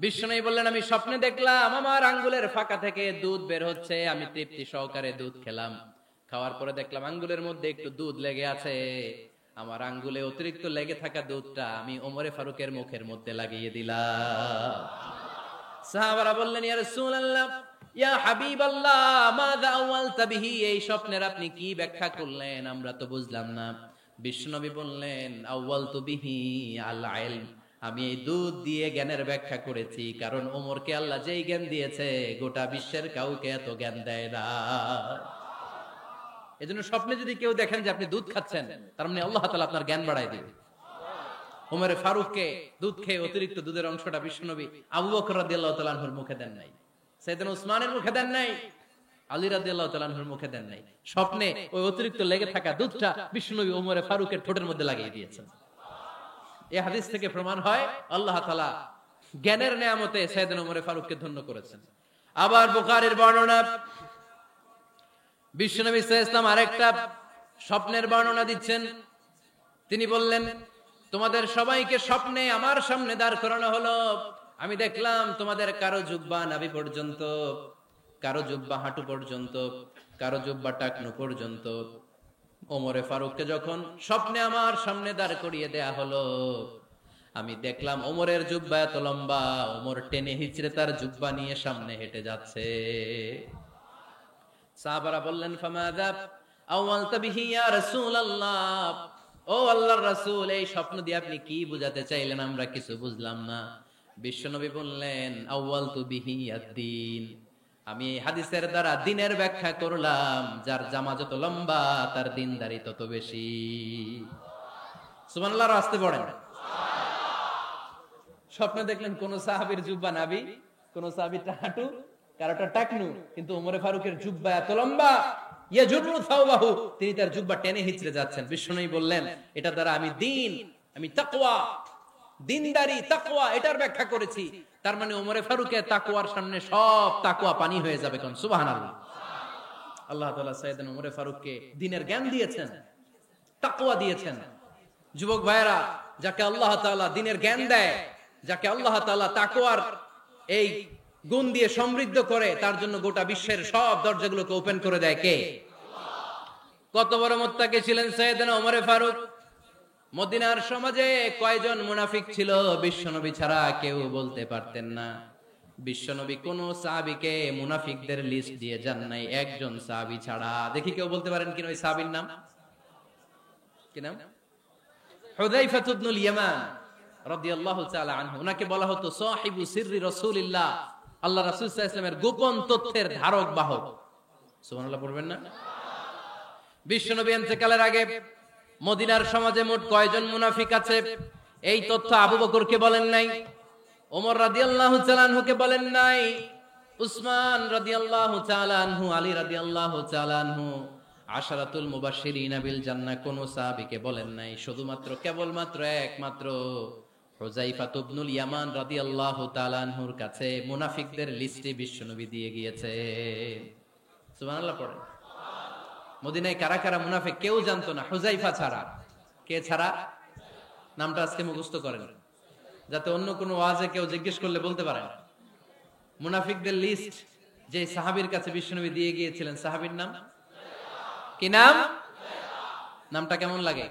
বিশ্বনবী বললেন, আমি স্বপ্নে দেখলাম আমার আঙ্গুলের ফাঁকা থেকে দুধ বের হচ্ছে, আমি তৃপ্তি সহকারে দুধ খেলাম। খাওয়ার পরে দেখলাম আঙ্গুলের মধ্যে একটু দুধ লেগে আছে। আমার আঙ্গুলে অতিরিক্ত লেগে থাকা দুধটা আমি ওমর ফারুকের মুখের মধ্যে লাগিয়ে দিলাম। সাহাবারা বললেন, ইয়া রাসূলুল্লাহ, ইয়া হাবিবাল্লাহ, মাযা আওয়ালতা বিহি, এই স্বপ্নের আপনি কি ব্যাখ্যা করলেন, আমরা তো বুঝলাম না। বিশ্বনবী বললেন, আওয়ালতু বিহি আল ইলম, আমি এই দুধ দিয়ে জ্ঞানের ব্যাখ্যা করেছি, কারণ ওমরকে আল্লাহ যেই জ্ঞান দিয়েছে গোটা বিশ্বের কাউকে এত জ্ঞান দেয় না। এজন্য স্বপ্নে যদি কেউ দেখেন যে আপনি দুধ খাচ্ছেন, তার মানে আল্লাহ তাআলা আপনার জ্ঞান বাড়ায় দিবে। ওমর ফারুককে দুধ খেয়ে অতিরিক্ত দুধের অংশটা বিশ্বনবী আবু বকর রাদিয়াল্লাহু তাআলা আনহুর মুখে দেন নাই, সাইয়েদনা উসমানের মুখে দেন নাই, আলী রাদিয়াল্লাহু তাআলা আনহুর মুখে দেন নাই। স্বপ্নে ওই অতিরিক্ত লেগে থাকা দুধটা বিশ্বনবী ওমর ফারুকের ঠোঁটের মধ্যে লাগিয়ে দিয়েছেন। এই হাদিস থেকে প্রমাণ হয় আল্লাহ তাআলা জ্ঞানের নেয়ামতে সাইয়েদনা ওমর ফারুককে ধন্য করেছেন। আবার বুখারীর বর্ণনা, বিশ্বনবী সাল্লাল্লাহু আলাইহি ওয়াসাল্লাম আরেকটা স্বপ্নের বর্ণনা দিচ্ছেন। তিনি বললেন, তোমাদের সবাইকে স্বপ্নে আমার সামনে দাঁড় করানো হলো। আমি দেখলাম তোমাদের কারো জুব্বা নাভি পর্যন্ত, কারো জুব্বা হাঁটু পর্যন্ত, কারো জুব্বা টাকনু পর্যন্ত। ওমর ফারুককে যখন স্বপ্নে আমার সামনে দাঁড় করিয়ে দেয়া হলো, আমি দেখলাম ওমরের জুব্বা এত লম্বা, ওমর টেনে হিচড়ে তার জুব্বা নিয়ে সামনে হেঁটে যাচ্ছে। সাহাবারা বললেন, ফামাযা আওয়ালতা বিহি ইয়া রাসূলুল্লাহ, ও আল্লাহর রাসূল, এই স্বপ্ন দিয়ে আপনি কি বুঝাতে চাইলেন, আমরা কিছু বুঝলাম না। বিশ্বনবী বললেন, আউয়ালতু বিহি আদ-দীন, আমি এই হাদিসের দ্বারা দিনের ব্যাখ্যা করলাম, যার জামা যত লম্বা তার দিনদারি তত বেশি। সুবহানাল্লাহ, আসতে পড়েন। স্বপ্নে দেখলেন কোন সাহাবীর জুব্বা নাবি, কোন সাহাবীর হাঁটু, কারোটা টাকনু, কিন্তু ওমরে ফারুকের জুব্বা এত লম্বা, ইয়াজুরু সাওবাহু, তিনি তার জুব্বা টেনে হিচড়ে যাচ্ছেন। বিশ্বনবী বললেন, এটা দ্বারা আমি দিন, আমি তাকওয়া, দিনদারি, তাকওয়া এটার ব্যাখ্যা করেছি। তার মানে ওমরে ফারুকের তাকওয়ার সামনে সব তাকওয়া পানি হয়ে যাবে। কোন সুবহানাল্লাহ। আল্লাহ তাআলা সাইয়েদনা ওমরে ফারুককে দ্বীনের জ্ঞান দিয়েছেন, তাকওয়া দিয়েছেন। যুবক ভাইরা, যাকে আল্লাহ তাআলা দ্বীনের জ্ঞান দেয়, যাকে আল্লাহ তাআলা তাকওয়ার এই গুণ দিয়ে সমৃদ্ধ করে, তার জন্য গোটা বিশ্বের সব দরজাগুলোকে ওপেন করে দেয় কে? কত বড় মুত্তাকি ছিলেন সাইয়েদনা ওমরে ফারুক। মদিনার সমাজে কয়জন মুনাফিক ছিল বিশ্বনবী ছাড়া কেউ বলতে পারতেন না। বিশ্বনবী কোন সাহাবীকে মুনাফিকদের লিস্ট দিয়ে যান নাই, একজন সাহাবী ছাড়া। দেখি কেউ বলতে পারেন কিনা ওই সাহাবীর নাম? কি নাম? হুযায়ফা ইবনুল ইয়ামান রাদিয়াল্লাহু তাআলা আনহু। উনাকে বলা হতো সাহিবু সিররি রাসূলিল্লাহ, আল্লাহ রাসূল সাল্লাল্লাহু আলাইহি ওয়াসাল্লামের গোপন তথ্যের ধারক বাহক। সুবহানাল্লাহ পড়বেন না? বিশ্বনবী ইন্তেকালের আগে মদিনার সমাজে মোট কয়জন মুনাফিক আছে, এই তথ্য আবু বকরকে বলেন নাই, ওমর রাদিয়াল্লাহু তাআলা আনহুকে বলেন নাই, উসমান রাদিয়াল্লাহু তাআলা আনহু, আলী রাদিয়াল্লাহু তাআলা আনহু, আশারাতুল মুবাশশিরিনা বিল জান্নাহ কোন সাহাবীকে বলেন নাই। শুধুমাত্র কেবলমাত্র একমাত্র হুযায়ফা ইবনুল ইয়ামান রাদিয়াল্লাহু তাআলা আনহুর কাছে মুনাফিকদের লিস্টে বিশ্বনবী দিয়ে গিয়েছে। সুবহানাল্লাহ পড়েন। মদিনায় কারা কারা মুনাফিক কেউ জানতো না হুযায়ফা ছাড়া। কে ছাড়া? নামটা আজকে মুখস্থ করেন, যাতে অন্য কোনো ওয়াজে কেউ জিজ্ঞেস করলে বলতে পারেন। মুনাফিকদের লিস্ট যে সাহাবীর কাছে বিশ্বনবী দিয়ে গিয়েছিলেন, সাহাবীর নাম কি? নাম? নামটা কেমন লাগে?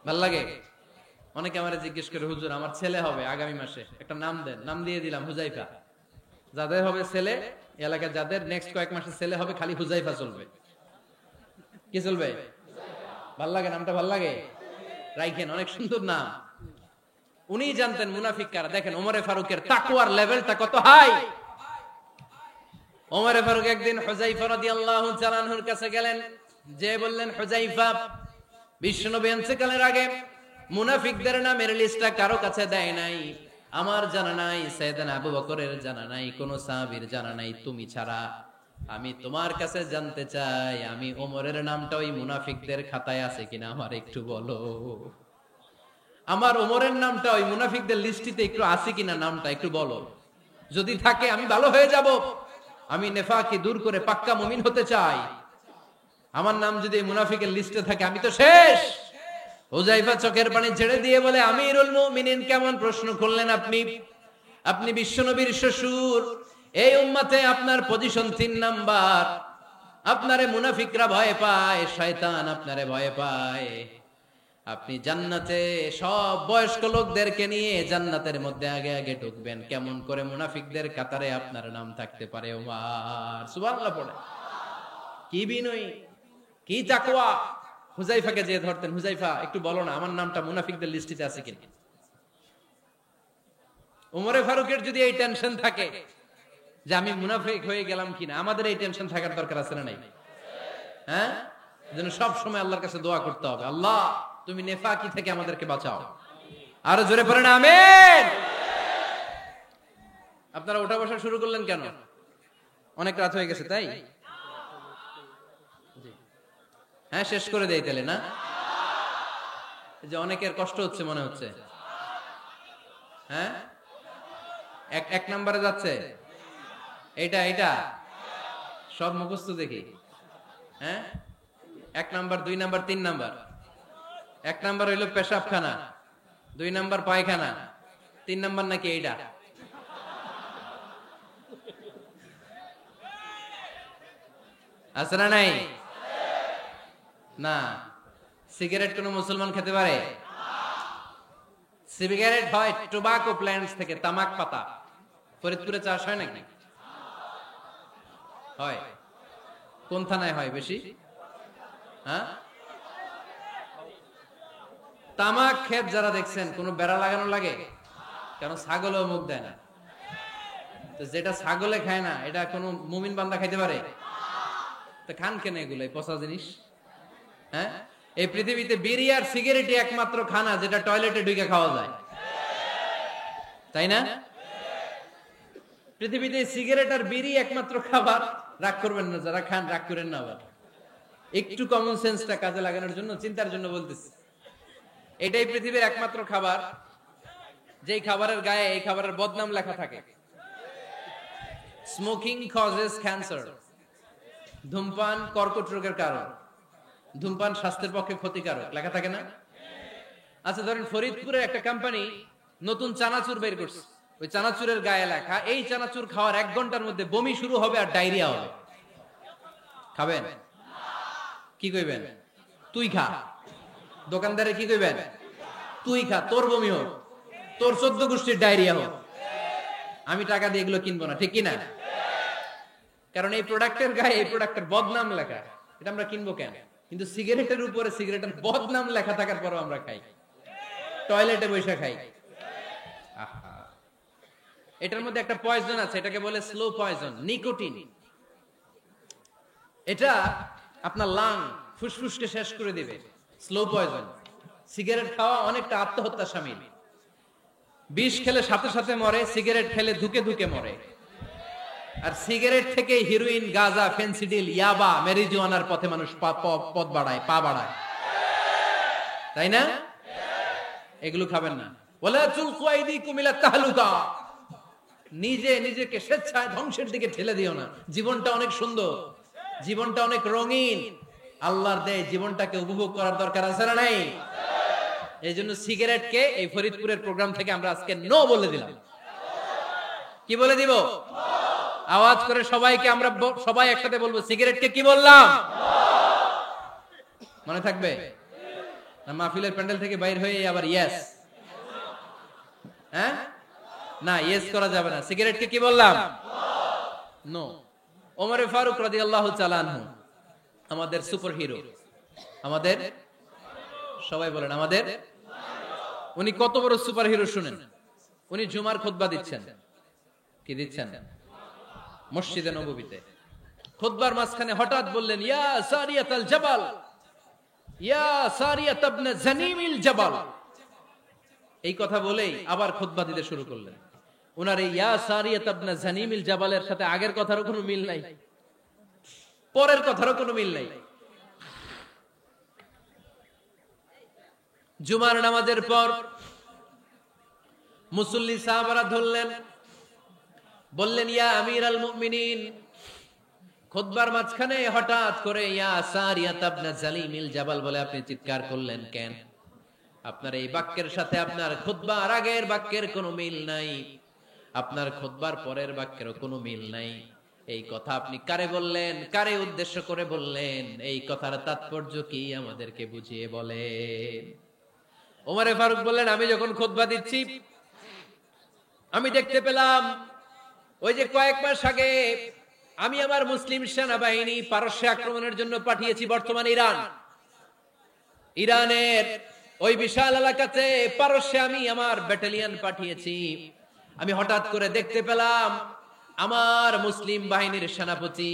ভাল লাগে? অনেকে আমারে জিজ্ঞেস করে, হুজুর আমার ছেলে হবে আগামী মাসে, একটা নাম দেন। নাম দিয়ে দিলাম হুযায়ফা। যাদের হবে ছেলে, এলাকায় যাদের নেক্সট কয়েক মাসে ছেলে হবে, খালি হুযায়ফা চলবে। কি চলবে? ভাল লাগে? নামটা ভাল লাগে? রাইখেন, অনেক সুন্দর নাম। উনি জানতেন মুনাফিক কারা। দেখেন ওমরে ফারুকের তাকওয়ার লেভেলটা কত হাই। ওমরে ফারুক একদিন হুযায়ফা রাদিয়াল্লাহু তাআলা আনহুর কাছে গেলেন, যে বললেন, হুযায়ফা, বিশ্বনবী ইন্তেকালের আগে মুনাফিকদের নামের লিস্টটা কারো কাছে দেয় নাই, আমার জানা নাই, সাইয়েদনা আবু বকরের জানা নাই, কোন সাহাবীর জানা নাই, তুমি ছাড়া। আমি তোমার কাছে জানতে চাই, আমি ওমরের নামটা ওই মুনাফিকদের খাতায় আছে কিনা আমার একটু বলো। আমার ওমরের নামটা ওই মুনাফিকদের লিস্টিতে একটু আছে কিনা, নামটা একটু বলো। যদি থাকে আমি ভালো হয়ে যাব। আমি নেফাকি দূর করে পাক্কা মুমিন হতে চাই। আমার নাম যদি মুনাফিকের লিস্টে থাকে আমি তো শেষ। হুযায়ফা চোখের পানি ছেড়ে দিয়ে বলে, আমিরুল মুমিনিন, কেমন প্রশ্ন করলেন আপনি? আপনি বিশ্বনবীর শ্বশুর। এই উম্মতে আপনার পজিশন 3 নাম্বার। আপনারে মুনাফিকরা ভয় পায়, শয়তান আপনারে ভয় পায়। আপনি জান্নাতে সব বয়স্ক লোকদেরকে নিয়ে জান্নাতের মধ্যে আগে আগে ঢুকবেন। কেমন করে মুনাফিকদের কাতারে আপনার নাম থাকতে পারে ওমর? সুবহানাল্লাহ পড়ে। কি বিনয়ী, কি তাকওয়া। হুযায়ফাকে যে ধরতেন, হুযায়ফা একটু বলো না আমার নামটা মুনাফিকদের লিস্টিতে আছে কিনা। ওমরে ফারুকের যদি এই টেনশন থাকে যে আমি মুনাফিক হয়ে গেলাম কিনা, আমাদের এই টেনশন থাকার দরকার আছে না নাই? হ্যাঁ, যেন সব সময় আল্লাহর কাছে দোয়া করতে হবে, আল্লাহ তুমি নেফাকি থেকে আমাদেরকে বাঁচাও। আরো জোরে পড়েন আমিন। আপনারা ওঠা বসা শুরু করলেন কেন? অনেক রাত হয়ে গেছে তাই? হ্যাঁ, শেষ করে দেই তাহলে না? যে অনেকের কষ্ট হচ্ছে মনে হচ্ছে। হ্যাঁ, এক নম্বরে যাচ্ছে এইটা সব মুখস্থ দেখি। হ্যাঁ, 1 নাম্বার, 2 নাম্বার, 3 নাম্বার। 1 নাম্বার হইল পেশাবখানা, 2 নাম্বার পায়খানা, 3 নাম্বার নাকি এইটা? আছে না নাই? না। সিগারেট কোন মুসলমান খেতে পারে? সিগারেট হয় টোবাকো প্ল্যান্টস থেকে, তামাক পাতা। ফরিদপুরে চাষ হয় নাকি? হয়। কোন থানায় হয় বেশি? হ্যাঁ, তামাক ক্ষেত যারা দেখছেন, কোন বেড়া লাগানো লাগে? কেন? ছাগলও মুখ দেয় না। তো যেটা ছাগলে খায় না এটা কোনো মুমিন বান্দা খাইতে পারে? তো খান কেন এগুলো, পচা জিনিস? হ্যাঁ, এই পৃথিবীতে বিড়ি আর সিগারেটই একমাত্র খানা যেটা টয়লেটে ঢুকে খাওয়া যায়, তাই না? পৃথিবীতে সিগারেট আর বিড়ি একমাত্র খাবার। রাগ করবেন না, যারা খান রাগ করেন না, আবার একটু কমন সেন্সটা কাজে লাগানোর জন্য, চিন্তার জন্য বলতেছি। এটাই পৃথিবীর একমাত্র খাবার যেই খাবারের গায়ে এই খাবারের বদনাম লেখা থাকে, স্মোকিং কজেস ক্যান্সার, ধূমপান কর্কট রোগের কারণ, ধূমপান স্বাস্থ্যের পক্ষে ক্ষতিকারক, লেখা থাকে না? আচ্ছা ধরেন ফরিদপুরের একটা কোম্পানি নতুন চানাচুর বের করছে, ওই চানাচুরের গায়ে লেখা এই চানাচুর খাওয়ার 1 ঘন্টার মধ্যে বমি শুরু হবে আর ডায়রিয়া হবে। খাবেন? কি কইবেন? তুই খা। দোকানদারে কি কইবেন? তুই খা, তোর বমি হোক, তোর 14 গোষ্ঠীর ডায়রিয়া হোক, আমি টাকা দিয়ে এগুলো কিনবো না, ঠিক কিনা? কারণ এই প্রোডাক্টের গায়ে এই প্রোডাক্টের বদনাম লেখা, এটা আমরা কিনবো কেন? কিন্তু সিগারেটের উপরে সিগারেটের বদনাম লেখা থাকার পরও আমরা খাই, টয়লেটে বসে খাই। আহা, এটার মধ্যে একটা পয়জন আছে, এটাকে বলে স্লো পয়জন, নিকোটিন। এটা আপনার লাং ফুসফুসকে শেষ করে দিবে, স্লো পয়জন। সিগারেট খাওয়া অনেকটা আত্মহত্যা শামিল। বিষ খেলে সাথে সাথে মরে, সিগারেট খেলে ধুকে ধুকে মরে। আর সিগারেট থেকে হিরোইন, গাঁজা, ফেন্সিডিল, ইয়াবা, মেরিজুয়ানার পথে মানুষ পথ বাড়ায়, পা বাড়ায়, তাই না? এগুলো খাবেন না। ওয়ালা তুলকু আইদিকুম ইলা তাহলুকা, নিজে নিজেকে স্বেচ্ছায় ধ্বংসের দিকে ঠেলে দিও না। জীবনটা অনেক সুন্দর, জীবনটা অনেক রঙিন, আল্লাহর দেয় জীবনটাকে উপভোগ করার দরকার আছে না নাই? এই জন্য সিগারেটকে এই ফরিদপুরের প্রোগ্রাম থেকে আমরা আজকে নো বলে দিলাম। কি বলে দিব? আওয়াজ করে সবাইকে আমরা সবাই একসাথে বলবো, সিগারেটকে কি বললাম? মনে থাকবে না? মাহফিলের প্যান্ডেল থেকে বাইর হয়ে আবার ইয়েস, হ্যাঁ না, ইয়েস করা যাবে না। সিগারেটকে কি বললাম? নো। ওমর ফারুক রাদিয়াল্লাহু তাআলা আনহু, আমাদের সুপার হিরো, আমাদের সবাই বলেন আমাদের, উনি কত বড় সুপার হিরো শুনেন। উনি জুমার খুতবা দিচ্ছেন। কি দিচ্ছেন? মসজিদে নববীতে। খুতবার মাঝখানে হঠাৎ বললেন, ইয়া সারিয়াতাল জাবাল, ইয়া সারিয়াত ইবনে জানিমিল জাবাল। এই কথা বলেই আবার খুতবা দিতে শুরু করলেন। ওনার এই ইয়া সারিয়াত ইবনে জানিমিল জাবালের সাথে আগের কথারও কোনো মিল নাই, পরের কথারও কোনো মিল নাই। জুমার নামাজের পর মুসল্লি সাহাবারা ধরলেন, বললেন, ইয়া আমিরাল মুমিনিন। খুতবার মাঝখানে হঠাৎ করে ইয়া সারিয়াত ইবনে জালিমিল জাবাল বলে আপনি চিৎকার করলেন কেন? আপনার এই বাক্যের সাথে আপনার খুতবার আগের বাক্যের কোনো মিল নাই, আপনার খুতবার পরের বাক্যেরও কোনো মিল নাই। এই কথা আপনি কারে বললেন? কারে উদ্দেশ্য করে বললেন? এই কথার তাৎপর্য কি আমাদেরকে বুঝিয়ে বলেন। ওমর ফারুক বললেন, আমি যখন খুতবা দিচ্ছি আমি দেখতে পেলাম ওই যে কয়েক মাস আগে আমি আমার মুসলিম সেনাবাহিনী পারস্যে আক্রমণের জন্য পাঠিয়েছি, বর্তমান ইরান, ইরানের ওই বিশাল এলাকাতে পারস্যে আমি আমার ব্যাটালিয়ন পাঠিয়েছি। আমি হঠাৎ করে দেখতে পেলাম আমার মুসলিম বাহিনীর সেনাপতি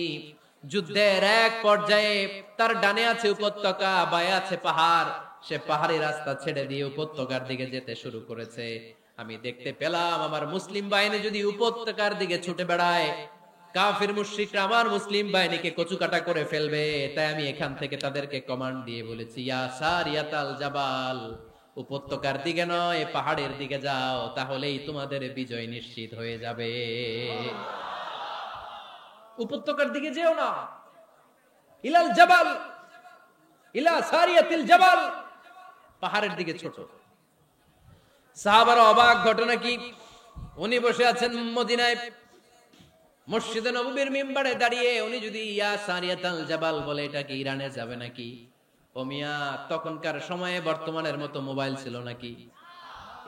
যুদ্ধের এক পর্যায়ে তার ডানে আছে উপত্যকা, বায়ে আছে পাহাড়, সে পাহাড়ি রাস্তা ছেড়ে দিয়ে উপত্যকার দিকে যেতে শুরু করেছে। আমি দেখতে পেলাম আমার মুসলিম বাহিনী যদি উপত্যকার দিকে ছুটে বেড়ায়, কাফির মুশরিকরা আমার মুসলিম বাহিনীকে কচুকাটা করে ফেলবে। তাই আমি এখান থেকে তাদেরকে কমান্ড দিয়ে বলেছি, ইয়া সারিয়াতাল জাবাল, উপত্যকার দিকে নয় পাহাড়ের দিকে যাও, তাহলেই তোমাদের বিজয় নিশ্চিত হয়ে যাবে। উপত্যকার দিকে যেও না, ইলাল জাবাল, ইলা সারিয়াতিল জাবাল, পাহাড়ের দিকে ছোট। সাহাবারা অবাক, ঘটনা কি? উনি বসে আছেন মদিনায় মসজিদে নববীর মিম্বারে দাঁড়িয়ে, উনি যদি ইয়া সারিয়াতাল জাবাল বলে, এটা কি ইরানে যাবে নাকি? ও মিয়া, তখনকার সময়ে বর্তমানের মতো মোবাইল ছিল নাকি?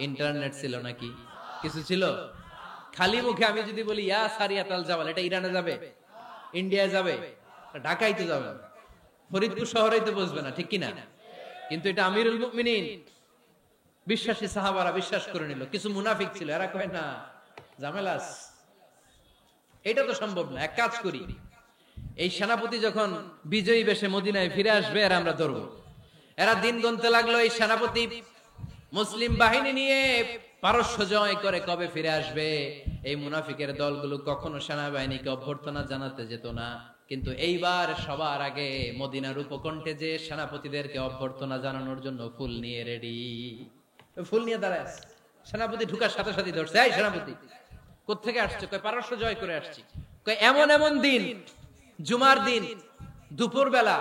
ইন্টারনেট ছিল নাকি? কিছু ছিল? খালি মুখে আমি যদি বলি ইয়া সারিয়াতাল জাবাল, এটা ইরানে যাবে? ইন্ডিয়া যাবে? ঢাকায় তো যাবে, ফরিদপুর শহরেই তো বসবে না, ঠিক কিনা? কিন্তু এটা আমিরুল মুমিনিন, বিশ্বাসী সাহাবারা বিশ্বাস করে নিল। কিছু মুনাফিক ছিল, এরা কয় না ঝামেলাস, এটা তো সম্ভব না। এক কাজ করি, এই সেনাপতি যখন বিজয়ী বেশে মদিনায় ফিরে আসবে আর আমরা ধরবো। এরা দিন গুনতে লাগলো, এই সেনাপতি মুসলিম বাহিনী নিয়ে পারস্য জয় করে কবে ফিরে আসবে। এই মুনাফিকের দলগুলো কখনো সেনাবাহিনীকে অভ্যর্থনা জানাতে যেত না, কিন্তু এইবার সবার আগে মদিনার উপকণ্ঠে যে সেনাপতিদেরকে অভ্যর্থনা জানানোর জন্য ফুল নিয়ে রেডি। ফুল নিয়ে দাঁড়ায় আছে। সেনাপতি ঢুকার সাথে সাথে ধরছে, এই সেনাপতি কোত্থেকে আসছে? কয় পারস্য জয় করে আসছি। কয় এমন এমন দিন, জুমার দিন দুপুর বেলা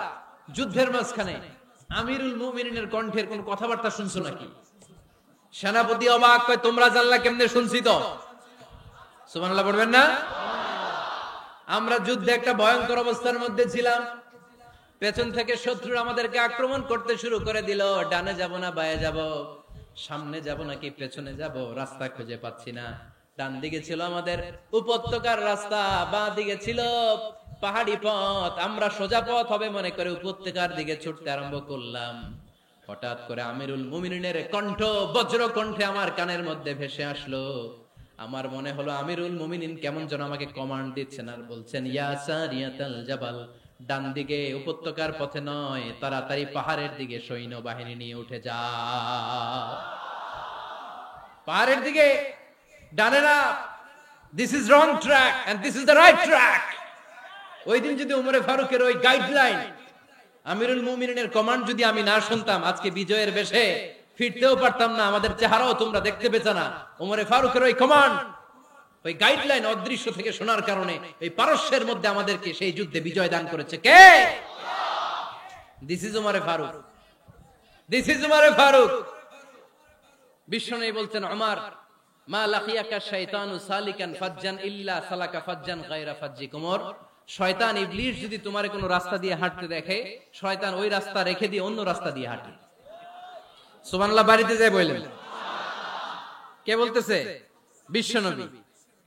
যুদ্ধের মাঝখানে আমিরুল মুমিনিনের কণ্ঠের কোন কথাবার্তা শুনছো নাকি? সেনাপতি অবাক, কয় তোমরা জানলা কেমনে? শুনছি তো। সুবহানাল্লাহ পড়বেন না? আমরা যুদ্ধে একটা ভয়ঙ্কর অবস্থার মধ্যে ছিলাম, পেছন থেকে শত্রু আমাদেরকে আক্রমণ করতে শুরু করে দিল। ডানে যাব না বায়ে যাব, সামনে যাব নাকি পেছনে যাব, রাস্তা খুঁজে পাচ্ছি না। ডান দিকে ছিল আমাদের উপত্যকার রাস্তা, বাঁ দিকে ছিল পাহাড়ি পথ। আমরা সোজা পথ হবে মনে করে উপত্যকার দিকে ছুটতে আরম্ভ করলাম। হঠাৎ করে আমিরুল মুমিনিনের কণ্ঠ বজ্র কণ্ঠে আমার কানের মধ্যে ভেসে আসলো। আমার মনে হলো আমিরুল মুমিনিন কেমন যেন আমাকে কমান্ড দিচ্ছেন আর বলছেন, ইয়া সারিয়াতাল জাবাল, ডান দিকে উপত্যকার পথে নয়, তাড়াতাড়ি পাহাড়ের দিকে সৈন্য বাহিনী নিয়ে উঠে যা। পাহাড়ের দিকে, ডানে না। This is wrong track and this is the right track. ওই দিন যদি উমরে ফারুকের ওই গাইডলাইন, আমিরুল মুমিনিনের কমান্ড যদি আমি না শুনতাম, আজকে বিজয়ের বেশে ফিরতেও পারতাম না, আমাদের চেহারাও তোমরা দেখতে পেছ না। উমরে ফারুকের ওই কমান্ড, ওই গাইডলাইন অদৃশ্য থেকে শোনার কারণে এই পারস্যের মধ্যে আমাদেরকে সেই যুদ্ধে বিজয় দান করেছে কে? দিস ইজ উমরে ফারুক, দিস ইজ উমরে ফারুক। বিশ্বনবী বলছেন, ওমর মা লাকিয়াকা শাইতানু সালিকান ফাজ্জান ইল্লা সালাকা ফাজ্জান গায়রা ফাজ্জিক। ওমর, শয়তান ইবলিস যদি তোমার কোনো রাস্তা দিয়ে হাঁটতে দেখে, শয়তান ওই রাস্তা রেখে দিয়ে অন্য রাস্তা দিয়ে হাঁটে। সুবহানাল্লাহ বাড়িতে যায় বললেন। কে বলতেছে? বিশ্বনবী।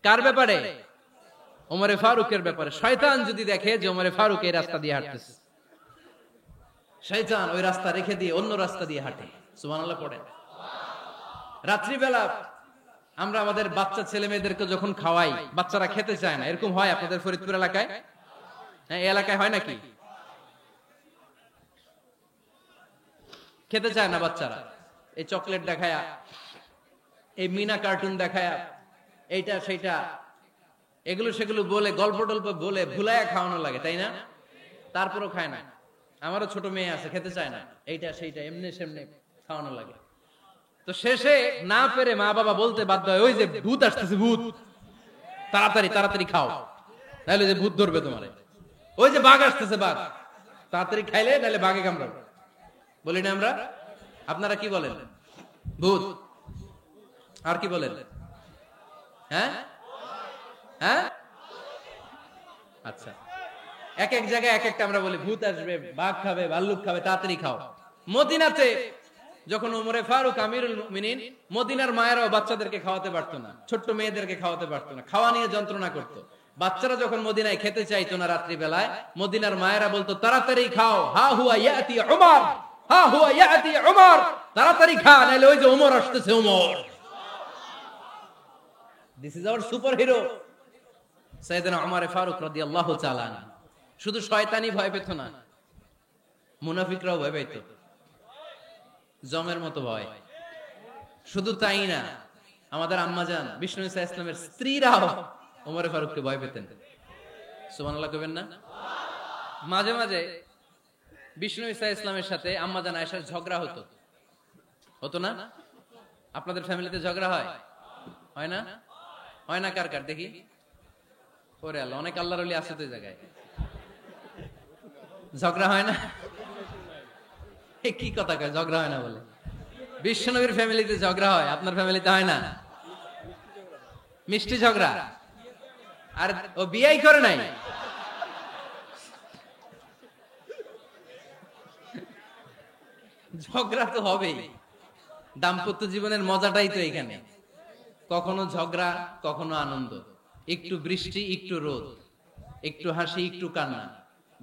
কার ব্যাপারে? ওমরে ফারুকের ব্যাপারে। শয়তান যদি দেখে যে ওমরে ফারুক এই রাস্তা দিয়ে হাঁটতেছে, শয়তান ওই রাস্তা রেখে দিয়ে অন্য রাস্তা দিয়ে হাঁটে। সুবহানাল্লাহ পড়েন। রাত্রিবেলা আমরা আমাদের বাচ্চা ছেলে মেয়েদেরকে যখন খাওয়াই, বাচ্চারা খেতে চায় না, এরকম হয় আপনাদের ফরিদপুর এলাকায়? হ্যাঁ, এই এলাকায় হয় নাকি? খেতে চায় না বাচ্চারা, এই চকলেট দেখায়া, এই মিনা কার্টুন দেখায়া, এইটা সেইটা এগুলো সেগুলো বলে, গল্প টল্প বলে ভুলায়া খাওয়ানো লাগে, তাই না? তারপরও খায় না। আমারও ছোট মেয়ে আছে, খেতে চায় না, এইটা সেইটা এমনি সেমনি খাওয়ানো লাগে। তো শেষে না পেরে মা বাবা বলতে বাধ্য হয়, ওই যে ভূত আসতেছে, ভূত, তাড়াতাড়ি তাড়াতাড়ি খাও, নাহলে যে ভূত ধরবে তোমারে। ওই যে বাঘ আসতেছে, বাঘ, তাড়াতাড়ি খাইলে নাহলে বাঘে কামড়াবে। বলি না আমরা? আপনারা কি বলেন? ভূত। আর কি বলেন? হ্যাঁ হ্যাঁ, আচ্ছা, এক এক জায়গায় এক একটা আমরা বলি, ভূত আসবে, বাঘ খাবে, ভাল্লুক খাবে, তাড়াতাড়ি খাও। মদিনাতে যখন ওমরে ফারুক আমিরুল মুমিনিন, মদিনার মায়েরাও বাচ্চাদেরকে খাওয়াতে পারতো না, ছোট্ট মেয়েদেরকে খাওয়াতে পারতো না, খাওয়া নিয়ে যন্ত্রণা করতো। বাচ্চারা যখন মদিনায় খেতে চাইতো না রাত্রি বেলায়, মদিনার মায়েরা বলতো, তাড়াতাড়ি খাও, হা হুয়া ইয়াতি উমর, হা হুয়া ইয়াতি উমর, তাড়াতাড়ি খা, নাইলে ওই যে ওমর আসতেছে, Omar. This is our super hero সাইয়েদনা ওমর ফারুক রাদিয়াল্লাহু তাআলা আনহু। শুধু শয়তানি ভয় পেত না, মুনাফিকরাও ভয় পেত, জমের মতো ভয়। শুধু তাই না, আমাদের আম্মাজান বিষ্ণু ইসা ইসলামের স্ত্রীরাও ওমর ফারুককে ভয় পেতেন। সুবহানাল্লাহ কইবেন না? মাঝে মাঝে বিষ্ণু ইসা ইসলামের সাথে আম্মাজান আয়েশার ঝগড়া হতো, হতো না? আপনাদের ফ্যামিলিতে ঝগড়া হয়? হয় না? হয় না? কার কার দেখি? ওরে আল্লাহ, অনেক আল্লাহর ওলি আছে তো এই জায়গায়। ঝগড়া হয় না? কি কথা কয়, ঝগড়া হয় না বলে? বিশ্বনবীর ফ্যামিলিতে ঝগড়া হয়, আপনার ফ্যামিলিতে হয় না? মিষ্টি ঝগড়া। আর ও বিয়াই করে নাই, ঝগড়া তো হবেই। দাম্পত্য জীবনের মজাটাই তো এখানে, কখনো ঝগড়া, কখনো আনন্দ, একটু বৃষ্টি, একটু রোদ, একটু হাসি, একটু কান্না,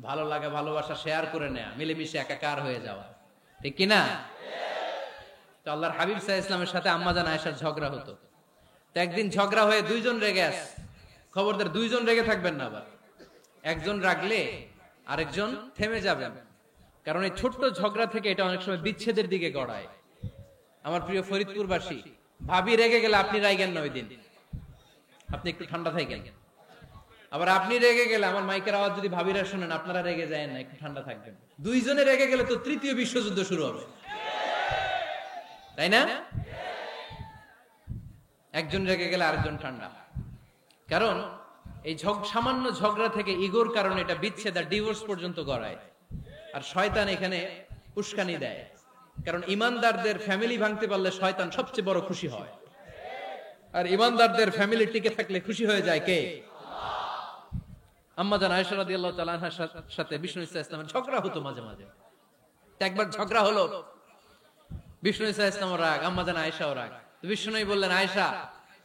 ভালো লাগা, ভালোবাসা শেয়ার করে নেয়া, মিলেমিশে একাকার হয়ে যাওয়া, ঠিক কিনা? তো আল্লাহর হাবিব সাল্লাল্লাহু আলাইহি ওয়াসাল্লামের সাথে আম্মাজান আয়েশার ঝগড়া হতো। তো একদিন ঝগড়া হয়ে দুইজন রেগে আছে, খবরদার দুইজন রেগে থাকবেন না, আবার একজন রাগলে আরেকজন থেমে যাবেন, কারণ এই ছোট্ট ঝগড়া থেকে এটা অনেক সময় বিচ্ছেদের দিকে গড়ায়। আমার প্রিয় ফরিদপুরবাসী, ভাবি রেগে গেলে আপনি রাইগেন না, ওই দিন আপনি একটু ঠান্ডা থাকেন। আবার আপনি রেগে গেলে, আমার মাইকের আওয়াজ যদি ভাবিরা শুনেন, আপনারা রেগে যায় না, একটু ঠান্ডা থাকবেন। দুইজনে রেগে গেলে তো তৃতীয় বিশ্বযুদ্ধ শুরু হবে, তাই না? একজন রেগে গেলে আরেকজন ঠান্ডা, কারণ এই সামান্য ঝগড়া থেকে ইগোর কারণে এটা বিচ্ছেদ আর ডিভোর্স পর্যন্ত গড়ায়। আর শয়তান এখানে উস্কানি দেয়, কারণ ইমানদারদের ফ্যামিলি ভাঙতে পারলে শয়তান সবচেয়ে বড় খুশি হয়, আর ইমানদারদের ফ্যামিলি টিকে থাকলে খুশি হয়ে যায় কে? আম্মা জান আয়েশা রাদিয়াল্লাহু তাআলা আনহার সাথে বিষ্ণু ইসা ইসলামের ঝগড়া হতো মাঝে মাঝে। একবার ঝগড়া হলো, বিষ্ণু ইসা ইসলামও রাগ, আম্মা জান আয়েশাও রাগ। তো বিষ্ণু বললেন, আয়েশা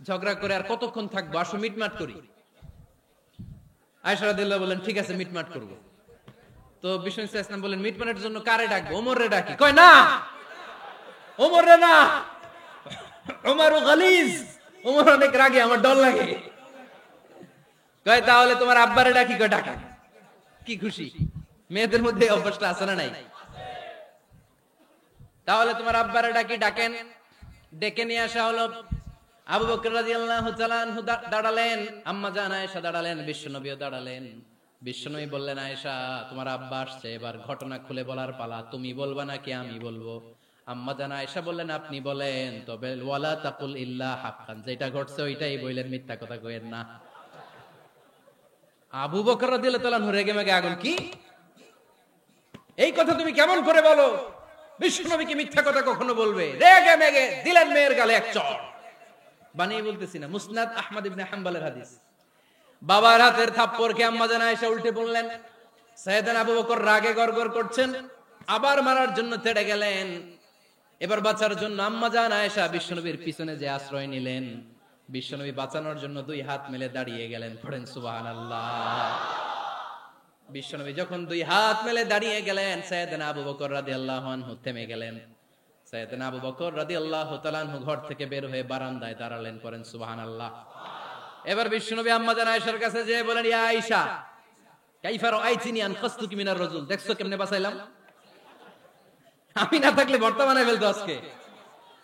ঝগড়া করে আর কতক্ষণ থাকবো, আসো মিটমাট করি। আয়েশা রাদিয়াল্লাহু বললেন, ঠিক আছে মিটমাট করবো। তো বিষ্ণু ইসা ইসলাম বললেন, মিটমাটের জন্য কারে ডাকবো? ওমর রে ডাকি। কয় না, ওমর রে না, ওমর গালিজ, ওমর অনেক রাগে, আমার ডর লাগে। কয় তাহলে তোমার আব্বারে ডাকি। কয় ডাকা। কি খুশি, মেয়েদের মধ্যে অভ্যাসটা আছে না নাই? তাহলে তোমার আব্বারে ডাকি। ডাকেন, ডেকে নিয়ে আসা হলো। আবু বকর রাদিয়াল্লাহু তাআলা আনহু দাঁড়ালেন, আম্মা জান আয়েশা দাঁড়ালেন, বিশ্বনবীও দাঁড়ালেন। বিশ্বনবী বললেন, আয়েশা তোমার আব্বা আসছে, এবার ঘটনা খুলে বলার পালা, তুমি বলবা নাকি আমি বলবো? আম্মা জান আয়েশা বললেন, আপনি বলেন, তবে ওয়ালা তাকুল ইল্লা হাক্কান, যেটা ঘটছে ওইটাই বললেন, মিথ্যা কথা কইেন না। আবু বকর রাদিয়াল্লাহু তাআলা আনহু রেগে মেগে আগুন, কি এই কথা তুমি কেমন করে বলো? বিশ্বনবী কি মিথ্যা কথা কখনো বলবে? রেগে মেগে দিলেন মেয়ের গালে এক চড়। বানিয়ে বলতেছি না, মুসনাদ আহমদ ইবনে হাম্বলের হাদিস। বাবার হাতের থাপ্পড়কে আম্মা জান আয়েশা উল্টে পড়লেন। সাইয়েদনা আবু বকর রাগে গড়গড় করছেন, আবার মারার জন্য তেড়ে গেলেন। এবার বাঁচার জন্য আম্মা জান আয়েশা বিশ্বনবীর পিছনে যে আশ্রয় নিলেন, বিশ্বনবী বাঁচানোর জন্য দুই হাত মেলে দাঁড়িয়ে গেলেন। পড়েন সুবহানাল্লাহ। বিশ্বনবী যখন দুই হাত মেলে দাঁড়িয়ে গেলেন, সাইয়েদনা আবু বকর রাদিয়াল্লাহু আনহু থেমে গেলেন। সাইয়েদনা আবু বকর রাদিয়াল্লাহু তাআলা আনহু ঘর থেকে বের হয়ে বারান্দায় দাঁড়ালেন। পড়েন সুবহানাল্লাহ। এবার বিশ্বনবী আম্মা জান আয়েশার কাছে যেয়ে বলেন, ইয়া আয়েশা কাইফা রাআইতিনি আন খাসতুকি মিনার রাজুল, দেখছো কেমনে বাঁচাইলাম? আমি না থাকলে ভর্তা বানাই ফেলতো আজকে।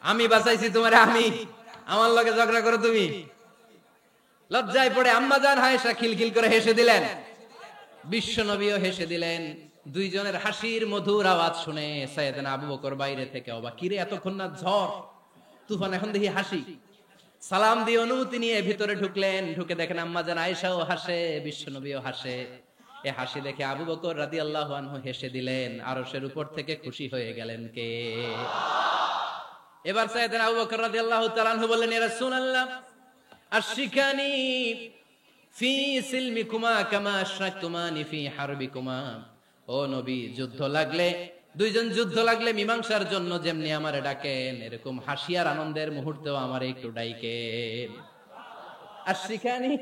আমি বাঁচাইছি তোমারে, আমি, আমার লগে ঝগড়া করো তুমি। লজ্জায় পড়ে আম্মা জান আয়েশা খিলখিল করে হেসে দিলেন, বিশ্বনবীও হেসে দিলেন। দুইজনের হাসির মধুর আওয়াজ শুনে সাইয়েদনা আবু বকর বাইরে থেকে অবাক, কিরে এতক্ষণ না ঝড় তুফান, এখন দেখি হাসি। সালাম দিয়ে অনুমতি নিয়ে ভিতরে ঢুকলেন। ঢুকে দেখেন আম্মা জান আয়েশাও হাসে, বিশ্বনবীও হাসে। এ হাসি দেখে আবু বকর রাদিয়াল্লাহু আনহু হেসে দিলেন। আরশের উপর থেকে খুশি হয়ে গেলেন কে? এবার সাইয়েদনা আবু বকর রাদিয়াল্লাহু তাআলা আনহু বললেন, ইয়া রাসূলুল্লাহ আশরিকানি ফি সিলমিকুমা কামা আশরাকতুমানি ফি হারবিকুমা। ও নবী, যুদ্ধ লাগলে, দুইজন যুদ্ধ লাগলে মীমাংসার জন্য যেমনি আমারে ডাকেন, এরকম হাসি আর আনন্দের মুহূর্তেও আমারে একটু ডাকেন। আশরিকানি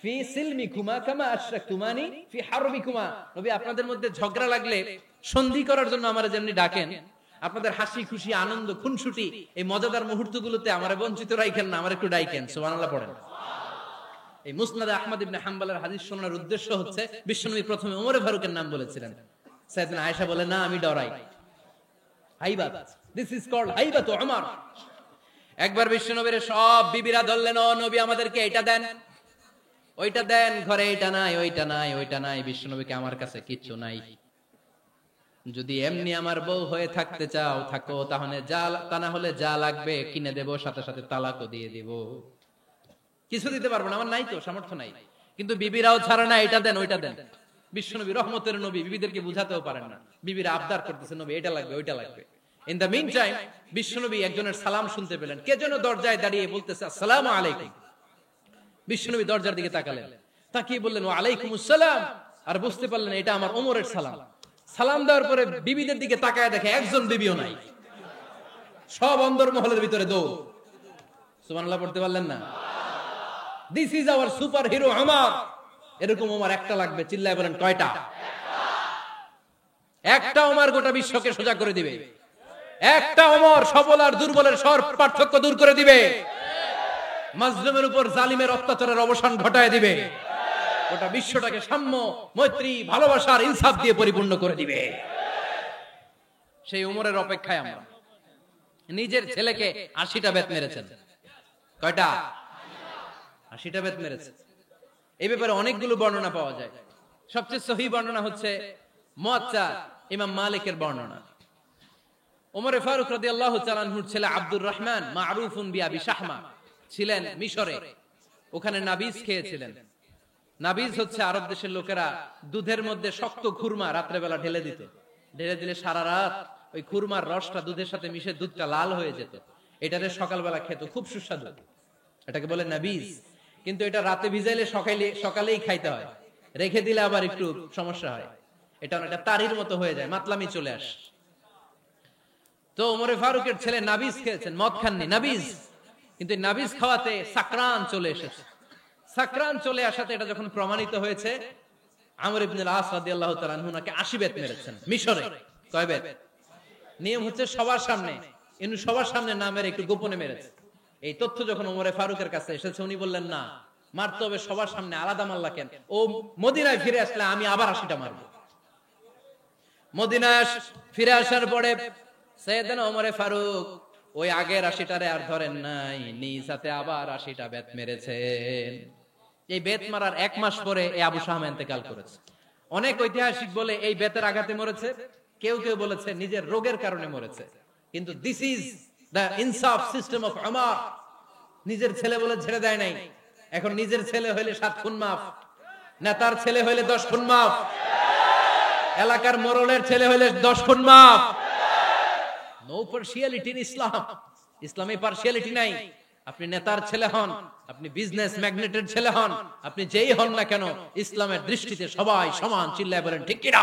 ফি সিলমিকুমা কামা আশরাকতুমানি ফি হারবিকুমা। নবী, আপনাদের মধ্যে ঝগড়া লাগলে সন্ধি করার জন্য আমারে যেমনি ডাকেন, আপনাদের হাসি খুশি আনন্দ খুনসুটি এই মজাদার মুহূর্তগুলোতে আমারে বঞ্চিত রাখেন না, আমারে একটু ডাকেন। সুবহানাল্লাহ পড়েন। এই মুসনাদ আহমদ ইবনে হাম্বলের হাদিস শোনার উদ্দেশ্য হচ্ছে, বিশ্বনবী প্রথমে ওমর ফারুকের নাম বলেছিলেন। সাইয়েদনা আয়েশা বলে, না আমি ডরাই। হাইবাত, দিস ইজ কল্ড হাইবাত ওমর। একবার বিশ্বনবীর সব বিবিরা ধরলেন, ও নবী আমাদেরকে এটা দেন, ওইটা দেন, ঘরে এটা নাই, ওইটা নাই, ওইটা নাই। বিশ্বনবীকে, আমার কাছে কিচ্ছু নাই, যদি এমনি আমার বউ হয়ে থাকতে চাও থাকো, তাহলে তা না হলে যা লাগবে কিনে দেব, সাথে সাথে তালাকও দিয়ে দিব। কিছু দিতে পারবো না, আমার নাই তো, সামর্থ্য নাই। কিন্তু বিবিরাও ছাড়ে না, এটা দেন ওইটা দেন। বিশ্বনবী রহমতের নবী, বিবিদেরকে বুঝাতেও পারেন না। বিবিরা আবদার করতেছে, নবী এটা লাগবে ওইটা লাগবে। ইন দ্য মিন টাইম বিশ্বনবী একজনের সালাম শুনতে পেলেন। কে যেন দরজায় দাঁড়িয়ে বলতেছে, আসসালামু আলাইকুম। বিশ্বনবী দরজার দিকে তাকালেন, তাকিয়ে বললেন, ওয়া আলাইকুমুস সালাম। আর বুঝতে পারলেন এটা আমার ওমরের সালাম। সালাম দেওয়ার পরে বিবিদের দিকে তাকায় দেখে একজন বিবিও নাই, সব অন্দরমহলের ভিতরে দৌড়। সুবহানাল্লাহ পড়তে পারলেন না? This is our super hero Omar. এরকম ওমর একটা লাগবে, চিল্লায় বলেন কয়টা? একটা ওমর গোটা বিশ্বকে সোজা করে দিবে। একটা ওমর সবল আর দুর্বলের সব পার্থক্য দূর করে দিবে। মাজলুমের উপর জালিমের অত্যাচারের অবসান ঘটায় দিবে, গোটা বিশ্বটাকে সাম্য, মৈত্রী, ভালোবাসার, ইনসাফ দিয়ে পরিপূর্ণ করে দিবে। সেই উমরের অপেক্ষায় আমরা। নিজের ছেলেকে 80টা বেত মেরেছেন। কয়টা? 80টা বেত মেরেছেন। এই ব্যাপারে অনেকগুলো বর্ণনা পাওয়া যায়। সবচেয়ে সহিহ বর্ণনা হচ্ছে মুয়াত্তা ইমাম মালিকের বর্ণনা। ওমর ফারুক রাদিয়াল্লাহু তাআলা আনহুর ছেলে আব্দুর রহমান মারুফুন বিআবি শাহমা ছিলেন মিশরে। ওখানে নাবিজ খেয়েছিলেন। নাবিজ হচ্ছে আরব দেশের লোকেরা দুধের মধ্যে শক্ত খুরমা রাত্রে বেলা ঢেলে দিত। ঢেলে দিলে সারা রাত ওই খুরমার রসটা দুধের সাথে মিশে দুধটা লাল হয়ে যেত। এটারে সকালবেলা খেত, খুব সুস্বাদু। এটাকে বলে নাবিজ। কিন্তু এটা রাতে ভিজাইলে সকালেই খাইতে হয়, রেখে দিলে আবার একটু সমস্যা হয়। এটা অনেকটা তারির মতো হয়ে যায়, মাতলামি চলে আসে। তো ওমরে ফারুকের ছেলে নাবিজ খেয়েছেন, মদ খাননি, নাবিজ। কিন্তু নাবিজ খাওয়াতে সাকরান চলে এসেছে। সাকরান চলে আসাতে এটা যখন প্রমাণিত হয়েছে, আমর ইবনে আস রাদিয়াল্লাহু তাআলা আনহু নাকি 80 বেত মেরেছেন মিশরে। কয় বেত? নিয়ম হচ্ছে সবার সামনে, ইনি সবার সামনে না মেরে একটু গোপনে মেরেছে। এই তথ্য যখন ওমরে ফারুকের কাছে এসেছে, উনি বললেন না, মারতে হবে সবার সামনে, আলাদা মারলা কেন? ও মদিনায় ফিরে আসলে আমি আবার 80টা মারব। মদিনায় ফিরে আসার পরে সাইয়েদনা ওমরে ফারুক ওই আগের 80টারে আর ধরেন নাই, নিজ হাতে আবার 80টা বেত মেরেছেন। এই বেত মারার 1 মাস পরে এই আবু শাহমা ইন্তেকাল করেছে। অনেক ঐতিহাসিক বলে এই বেতের আঘাতে মরেছে, কেউ কেউ বলেছে নিজের রোগের কারণে মরেছে। কিন্তু দিস ইজ দ্য ইনসাফ সিস্টেম অফ উমর। নিজের ছেলে বলে ছেড়ে দেয় নাই। এখন নিজের ছেলে হইলে 7 খুন মাফ, নেতার ছেলে হইলে 10 খুন মাফ, এলাকার মোড়লের ছেলে হইলে 10 খুন মাফ। নো পার্সিয়ালিটি ইন ইসলাম। ইসলামে পার্সিয়ালিটি নাই। আপনি নেতার ছেলে হন, আপনি বিজনেস ম্যাগনেটের ছেলে হন, আপনি যেই হন না কেন, ইসলামের দৃষ্টিতে সবাই সমান। চিল্লায় বলেন ঠিক কিনা?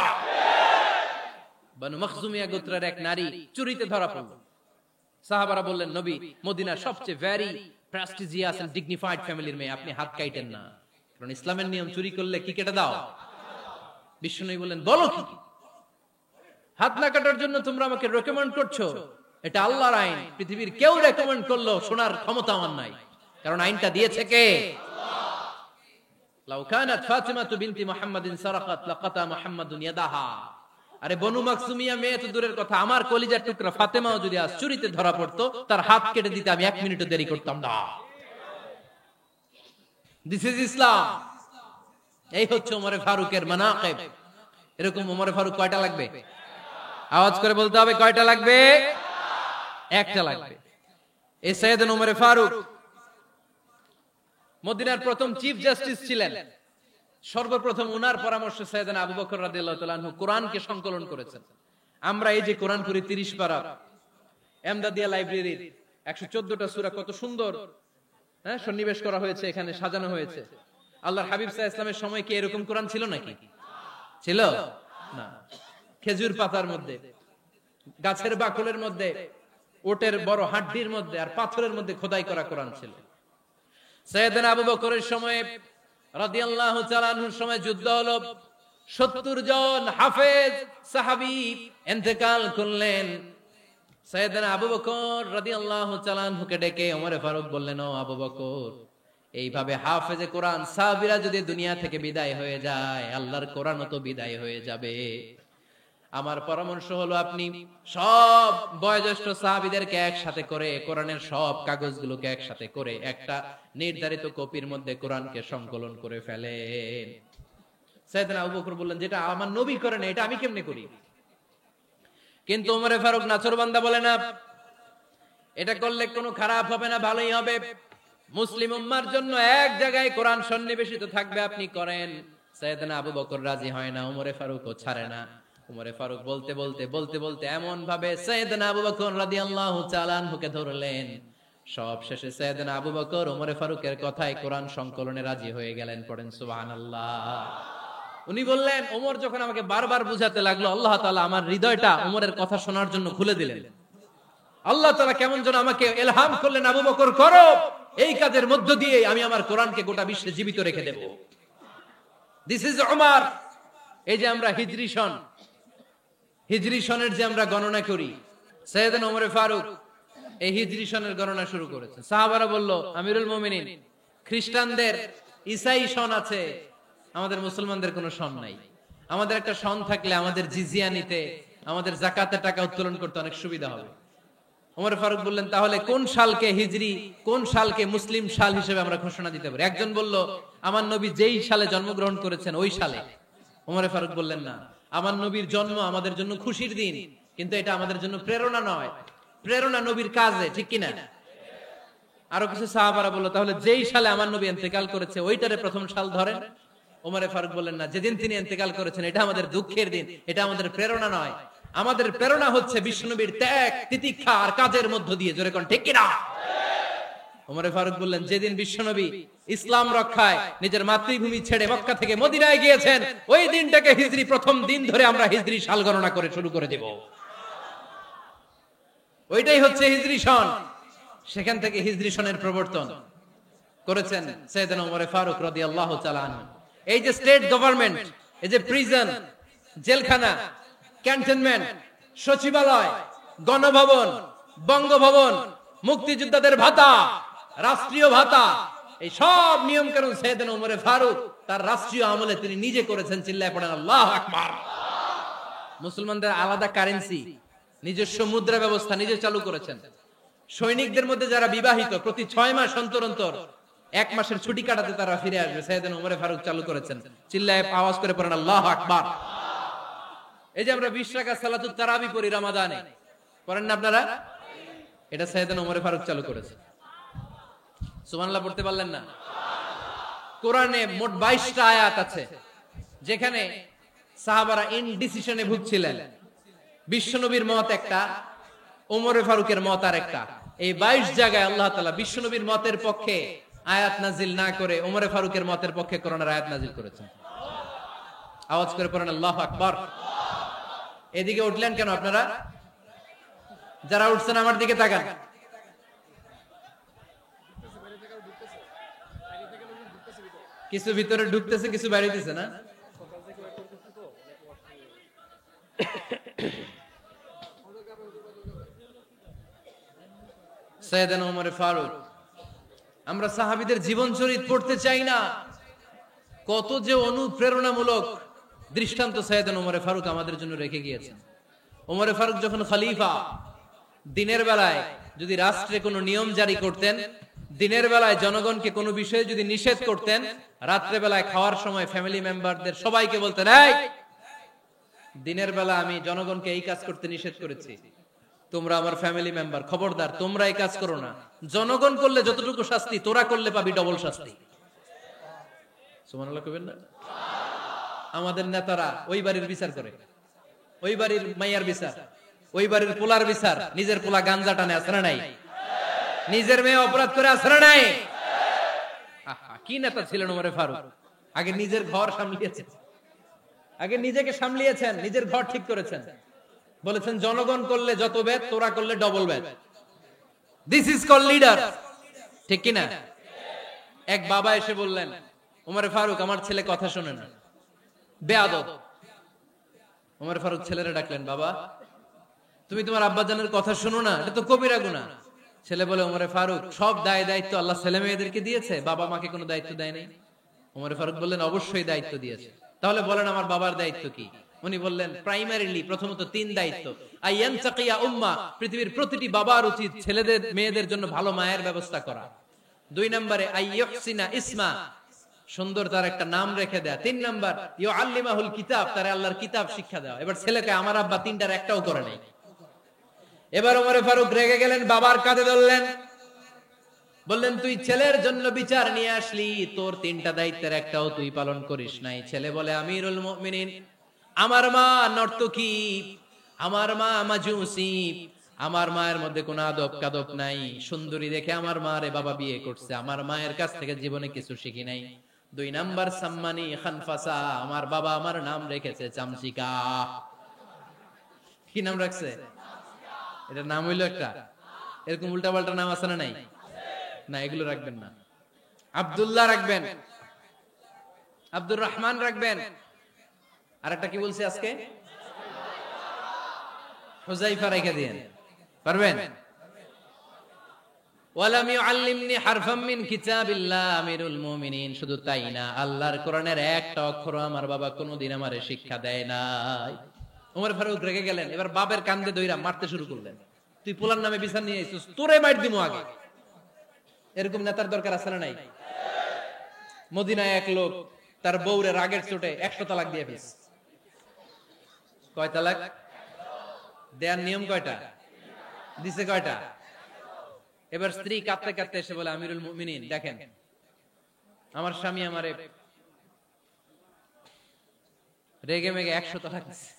বনু মখজুমিয়া গোত্রের এক নারী চুরিতে ধরা পড়ল। সাহাবারা বললেন, নবী, মদিনার সবচেয়ে ভেরি প্রেস্টিজিয়াস এন্ড ডিগনিফাইড ফ্যামিলির মেয়ে, আপনি হাত কাটেন না, কারণ ইসলামের নিয়ম চুরি করলে কি কেটে দাও। বিশ্বনবী বললেন, বলো কি? হাত না কাটার জন্য তোমরা আমাকে রেকমেন্ড করছো? এটা আল্লাহর আইন। পৃথিবীর কেউ রেকমেন্ড করলো শোনার ক্ষমতা আমার নাই, কারণ আইনটা দিয়েছে কে? লাউ কানাত ফাতিমাতু বিনতি মুহাম্মাদিন সারাকাত লাকাতা মুহাম্মাদুন ইয়াদাহা। আরে বনু মাকসুমিয়া মেয়ে তো দূরের কথা, আমার কলিজার টুকরা ফাতেমাও যদি আজ চুরিতে ধরা পড়তো, তার হাত কেটে দিতে আমি 1 মিনিটও দেরি করতাম না। দিস ইজ ইসলাম। এই হচ্ছে ওমরে ফারুকের মানাকিব। এরকম ওমরে ফারুক কয়টা লাগবে? আওয়াজ করে বলতে হবে, কয়টা লাগবে? একটা লাগবে। এই সাইয়েদনা ওমরে ফারুক মদিনার প্রথম চিফ জাস্টিস ছিলেন। সর্বপ্রথম উনার পরামর্শে সাইয়েদনা আবু বকর রাদিয়াল্লাহু তাআলা আনহু কোরআনকে সংকলন করেছেন। আমরা এই যে কোরআন পড়ি 30 পারা, এমদাদিয়া লাইব্রেরির 114টা সূরা, কত সুন্দর সন্নিবেশ করা হয়েছে, এখানে সাজানো হয়েছে। আল্লাহর হাবিব সাল্লাল্লাহু আলাইহি ওয়াসাল্লামের সময় কি এরকম কোরআন ছিল নাকি? ছিল না। খেজুর পাতার মধ্যে, গাছের বাকলের মধ্যে, ওটের বড় হাড্ডির মধ্যে আর পাথরের মধ্যে খোদাই করা কোরআন ছিল। সাইয়েদনা আবু বকরের সময় রাদিয়াল্লাহু তাআলা আনহুর সময় যুদ্ধ হলো, 70 জন হাফেজ সাহাবী ইন্তেকাল করলেন। সাইয়েদনা আবু বকর রাদিয়াল্লাহু তাআলা আনহুকে ডেকে ওমর ফারুক বললেন, ও আবু বকর, এইভাবে হাফেজে কোরআন সাহাবীরা যদি দুনিয়া থেকে বিদায় হয়ে যায়, আল্লাহর কোরআনও তো বিদায় হয়ে যাবে। আমার পরামর্শ হলো আপনি সব বয়োজ্যেষ্ঠ সাহাবীদেরকে একসাথে করে কোরআনের সব কাগজগুলোকে একসাথে করে একটা নির্ধারিত কপির মধ্যে কোরআনকে সংকলন করে ফেলেন। সাইয়েদনা আবু বকর বললেন, যেটা আমার নবী করে না, এটা আমি কেমনে করি? কিন্তু ওমরে ফারুক নাছরবান্দা বলে না, এটা করলে কোনো খারাপ হবে না, ভালোই হবে। মুসলিম উম্মার জন্য এক জায়গায় কোরআন সন্নিবেশিত থাকবে, আপনি করেন। সাইয়েদনা আবু বকর রাজি হয় না, ওমরে ফারুকও ছাড়ে না। ওমরে ফারুক বলতে বলতে বলতে বলতে এমন ভাবে সাইয়েদনা আবু বকর রাদিয়াল্লাহু তাআলা আনহুকে ধরলেন, সব শেষে সাইয়েদনা আবু বকর ওমরে ফারুকের কথায় কোরআন সংকলনে রাজি হয়ে গেলেন। পড়েন সুবহানাল্লাহ। উনি বললেন, ওমর যখন আমাকে বারবার বুঝাতে লাগলো, আল্লাহ তাআলা আমার হৃদয়টা ওমরের কথা শোনার জন্য খুলে দিলেন। আল্লাহ তাআলা কেমন যেন আমাকে ইলহাম করলেন, আবু বকর করো, এই কাজের মধ্য দিয়ে আমি আমার কোরআনকে গোটা বিশ্বে জীবিত রেখে দেব। This is Umar. এই যে আমরা হিজরি সনের যে আমরা গণনা করি, সাইয়েদনা ওমর ফারুক এই হিজরি সনের গণনা শুরু করেছেন। সাহাবারা বলল, আমিরুল মুমিনিন, খ্রিস্টানদের ঈসাই সন আছে, আমাদের মুসলমানদের কোনো সন নাই। আমাদের একটা সন থাকলে আমাদের জিজিয়া নিতে, আমাদের যাকাতের টাকা উত্তোলন করতে অনেক সুবিধা হবে। ওমর ফারুক বললেন, তাহলে কোন সালকে হিজরি, কোন সালকে মুসলিম সাল হিসেবে আমরা ঘোষণা দিতে পারি? একজন বলল, আমার নবী যেই সালে জন্মগ্রহণ করেছেন ওই সালে। ওমর ফারুক বললেন, না, আমার নবীর জন্ম আমাদের জন্য খুশির দিন, কিন্তু এটা আমাদের জন্য প্রেরণা নয়। প্রেরণা নবীর কাজে, ঠিক কিনা? আরো কিছু সাহাবারা বলল, তাহলে যেই সালে আমার নবী ইন্তেকাল করেছে ওইটারে প্রথম সাল ধরেন। ওমর ফারুক বললেন, না, যেদিন তিনি ইন্তেকাল করেছেন এটা আমাদের দুঃখের দিন, এটা আমাদের প্রেরণা নয়। আমাদের প্রেরণা হচ্ছে বিশ্বনবীর ত্যাগ, তিতিক্ষা আর কাজের মধ্য দিয়ে। জোরে কোন ঠিক কিনা? ওমর ফারুক বললেন, যেদিন বিশ্বনবী ইসলাম রক্ষায় নিজের মাতৃভূমি ছেড়ে মক্কা থেকে মদিনায় গিয়েছেন, ওই দিনটাকে হিজরি প্রথম দিন ধরে আমরা হিজরি সাল গণনা করে শুরু করে দেব। ওইটাই হচ্ছে হিজরি সন। সেখান থেকে হিজরি সনের প্রবর্তন করেছেন সাইয়েদনা ওমর ফারুক রাদিয়াল্লাহু তাআলা আনহু। এই যে স্টেট গভর্নমেন্ট, এই যে প্রিজন, জেলখানা, ক্যান্টনমেন্ট, সচিবালয়, গণভবন, বঙ্গভবন, মুক্তিযোদ্ধাদের ভাতা, রাষ্ট্রীয় ভাতা, এই সব নিয়ম কানুন সাইয়েদনা ওমর ফারুক তার রাষ্ট্রীয় আমলে তিনি নিজে করেছেন। চিল্লায় পড়েন আল্লাহু আকবার। মুসলমানদের আলাদা কারেন্সি, নিজস্ব মুদ্রা ব্যবস্থা নিজে চালু করেছেন। সৈনিকদের মধ্যে যারা বিবাহিত, প্রতি 6 মাস অন্তর অন্তর 1 মাসের ছুটি কাটাতে তারা ফিরে আসবে, সাইয়েদনা ওমর ফারুক চালু করেছেন। চিল্লায় আওয়াজ করে পড়েন আল্লাহু আকবার। এই যে আমরা 20 রাকাত সালাতুত তারাবি পড়ি রমাদানে, পড়েন না আপনারা? এটা সাইয়েদনা ওমর ফারুক চালু করেছে। সুবহানাল্লাহ পড়তে পারলেন না? কোরআনে মোট 22টা আয়াত আছে যেখানে সাহাবারা ইনডিসিশনে ভুগছিলেন। বিশ্বনবীর মত একটা, ওমর ফারুকের মত আর একটা। এই 22 জায়গায় আল্লাহ তাআলা বিশ্বনবীর মতের পক্ষে আয়াত নাজিল না করে ওমর ফারুকের মতের পক্ষে কোরআনের আয়াত নাজিল করেছেন। আওয়াজ করে পড়েন আল্লাহু আকবার। এদিকে উঠলেন কেন আপনারা? যারা উঠছেন আমার দিকে তাকান। কিছু ভিতরে ঢুকতেছে, কিছু বাইরে দিতেছে না? সাইয়েদনা ওমর ফারুক, আমরা সাহাবীদের জীবন চরিত পড়তে চাই না, কত যে অনুপ্রেরণামূলক দৃষ্টান্ত সাইয়েদনা ওমর ফারুক আমাদের জন্য রেখে গিয়েছেন। ওমর ফারুক যখন খলিফা, দিনের বেলায় যদি রাষ্ট্রে কোনো নিয়ম জারি করতেন, দিনের বেলায় জনগণকে কোনো বিষয়ে যদি নিষেধ করতেন, রাত্রে বেলায় খাওয়ার সময় ফ্যামিলি মেম্বারদের সবাইকে বলতেন, এই দিনের বেলা আমি জনগণকে এই কাজ করতে নিষেধ করেছি, তোমরা আমার ফ্যামিলি মেম্বার, খবরদার তোমরা এই কাজ করো না। জনগণ করলে যতটুকু শাস্তি, তোরা করলে পাবি ডবল শাস্তি। সুবহানাল্লাহ কইবেন না? আমাদের নেতারা ওই বাড়ির বিচার করে, ওই বাড়ির মাইয়ার বিচার, ওই বাড়ির পোলার বিচার, নিজের পোলা গাঞ্জা টানে, আছে না নাই? নিজের মেয়ে অপরাধ করে, আছে না নাই? কি নেতা ছিলেন ওমর ফারুক! আগে নিজের ঘর সামলিয়েছেন, আগে নিজেকে সামলিয়েছেন, নিজের ঘর ঠিক করেছেন। বলেছেন জনগণ করলে যত বেদ, তোরা করলে double Veda. This is call leader, ঠিক কিনা? এক বাবা এসে বললেন, ওমর ফারুক আমার ছেলে কথা শোনে না, বেয়াদব। ওমর ফারুক ছেলেরা ডাকলেন, বাবা তুমি তোমার আব্বাজানের কথা শোনো না, এটা তো কবিরা গুনাহ। ছেলে বলে, ওমর ফারুক সব দায় দায়িত্ব আল্লাহ ছেলে মেয়েদেরকে দিয়েছে, বাবা মাকে কোনো দায়িত্ব দেয় নাই। ওমর ফারুক বললেন, অবশ্যই দায়িত্ব দিয়েছে। তাহলে বলেন আমার বাবার দায়িত্ব কি? উনি বললেন, প্রাইমারিলি প্রথমত 3 দায়িত্ব। আইয়ানতাকিয়া উম্মাহ, পৃথিবীর প্রতিটি বাবার উচিত ছেলেদের মেয়েদের জন্য ভালো মায়ের ব্যবস্থা করা। 2 নম্বরে আইয়ুহসিনা ইসমা, সুন্দর তার একটা নাম রেখে দেয়া। 3 নাম্বার ইউআল্লিমাহুল কিতাব, তার আল্লাহর কিতাব শিক্ষা দেওয়া। এবার ছেলেকে আমার আব্বা 3টার একটাও করে নাই। এবার ওমর ফারুক রেগে গেলেন, বাবার কাঁধে ধরলেন, বললেন তুই ছেলের জন্য বিচার নিয়ে আসলি, তোর 3টা দায়িত্বের একটাও তুই পালন করিস নাই। ছেলে বলে, আমিরুল মুমিনিন আমার মা নর্তকী, আমার মা মাজুসি, আমার মায়ের মধ্যে কোনো আদব কাদব নাই, সুন্দরী দেখে আমার মারে বাবা বিয়ে করছে, আমার মায়ের কাছ থেকে জীবনে কিছু শিখি নাই। 2 নাম্বার সাম্মানি খানফাসা, আমার বাবা আমার নাম রেখেছে চামচিকা। কি নাম রাখছে? এটা নাম হইলো একটা, এরকম উল্টা পাল্টা নাম আছে না নাই? না, এগুলো রাখবেন না। আব্দুল্লাহ রাখবেন, আব্দুর রহমান রাখবেন, আর একটা কি বলছি আজকে? হুজাইফা রেখে দিয়েন, পারবেন? ওয়ালাম ইউআল্লিমনি হারফাম মিন কিতাবিল্লাহ আমিরুল মুমিনিন, শুধু তাই না, আল্লাহর কোরআনের একটা অক্ষর আমার বাবা কোনোদিন আমারে শিক্ষা দেয় নাই। ওমর ফারুক রেগে গেলেন, এবার বাবের কান্দে দইরা মারতে শুরু করলেন। তুই পোলার নামে বিচার নিয়ে আইছিস, তোরে মাইর দিমু আগে। এরকম নেতার দরকার আছে না নাই? মদিনায় এক লোক তার বউরে রাগের চোটে 100 তালাক দিয়ে ফেলছে। কয় তালাক দেয়ার নিয়ম কয়টা? দিছে কয়টা? এবার স্ত্রী কাঁদতে কাঁদতে এসে বলে, আমিরুল মুমিনিন দেখেন, আমার স্বামী আমারে রেগে মেগে 100 তালাক দিছে।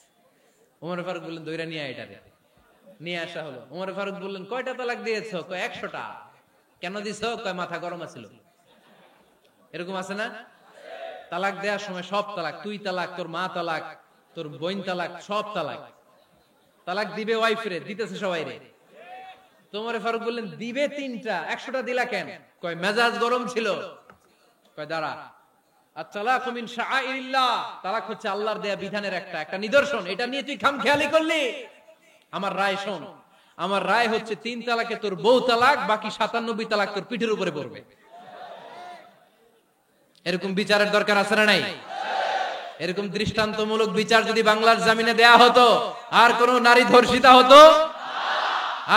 ওমর ফারুক বললেন, দইরা নিয়ে আয় এটারে। নিয়ে আসা হলো। ওমর ফারুক বললেন, কয়টা তালাক দিয়েছো? কয় 100টা। কেন দিছো? কয় মাথা গরম আছিল। এরকম আছে না? তালাক দেওয়ার সময় সব তালাক, তুই তালাক, তোর মা তালাক, তোর বোন তালাক, সব তালাক। তালাক দিবে ওয়াইফ রে, দিতেছে সবাই রে। ওমর ফারুক বললেন, দিবে 3টা, 100টা দিলা কেন? কয় মেজাজ গরম ছিল। কয় দাঁড়া, আত-তালাকু মিন শাআইরিল্লাহ, তালাক হচ্ছে আল্লাহর দেয়া বিধানের একটা নিদর্শন, এটা নিয়ে তুই খামখেয়ালি করলি। আমার রায় শোন, আমার রায় হচ্ছে 3 তালাকে তোর বউ তালাক, বাকি 97 তালাক তোর পিঠের উপরে পড়বে। এরকম বিচারের দরকার আছে না নাই? এরকম দৃষ্টান্তমূলক বিচার যদি বাংলার জমিনে দেয়া হতো, আর কোন নারী ধর্ষিতা হতো,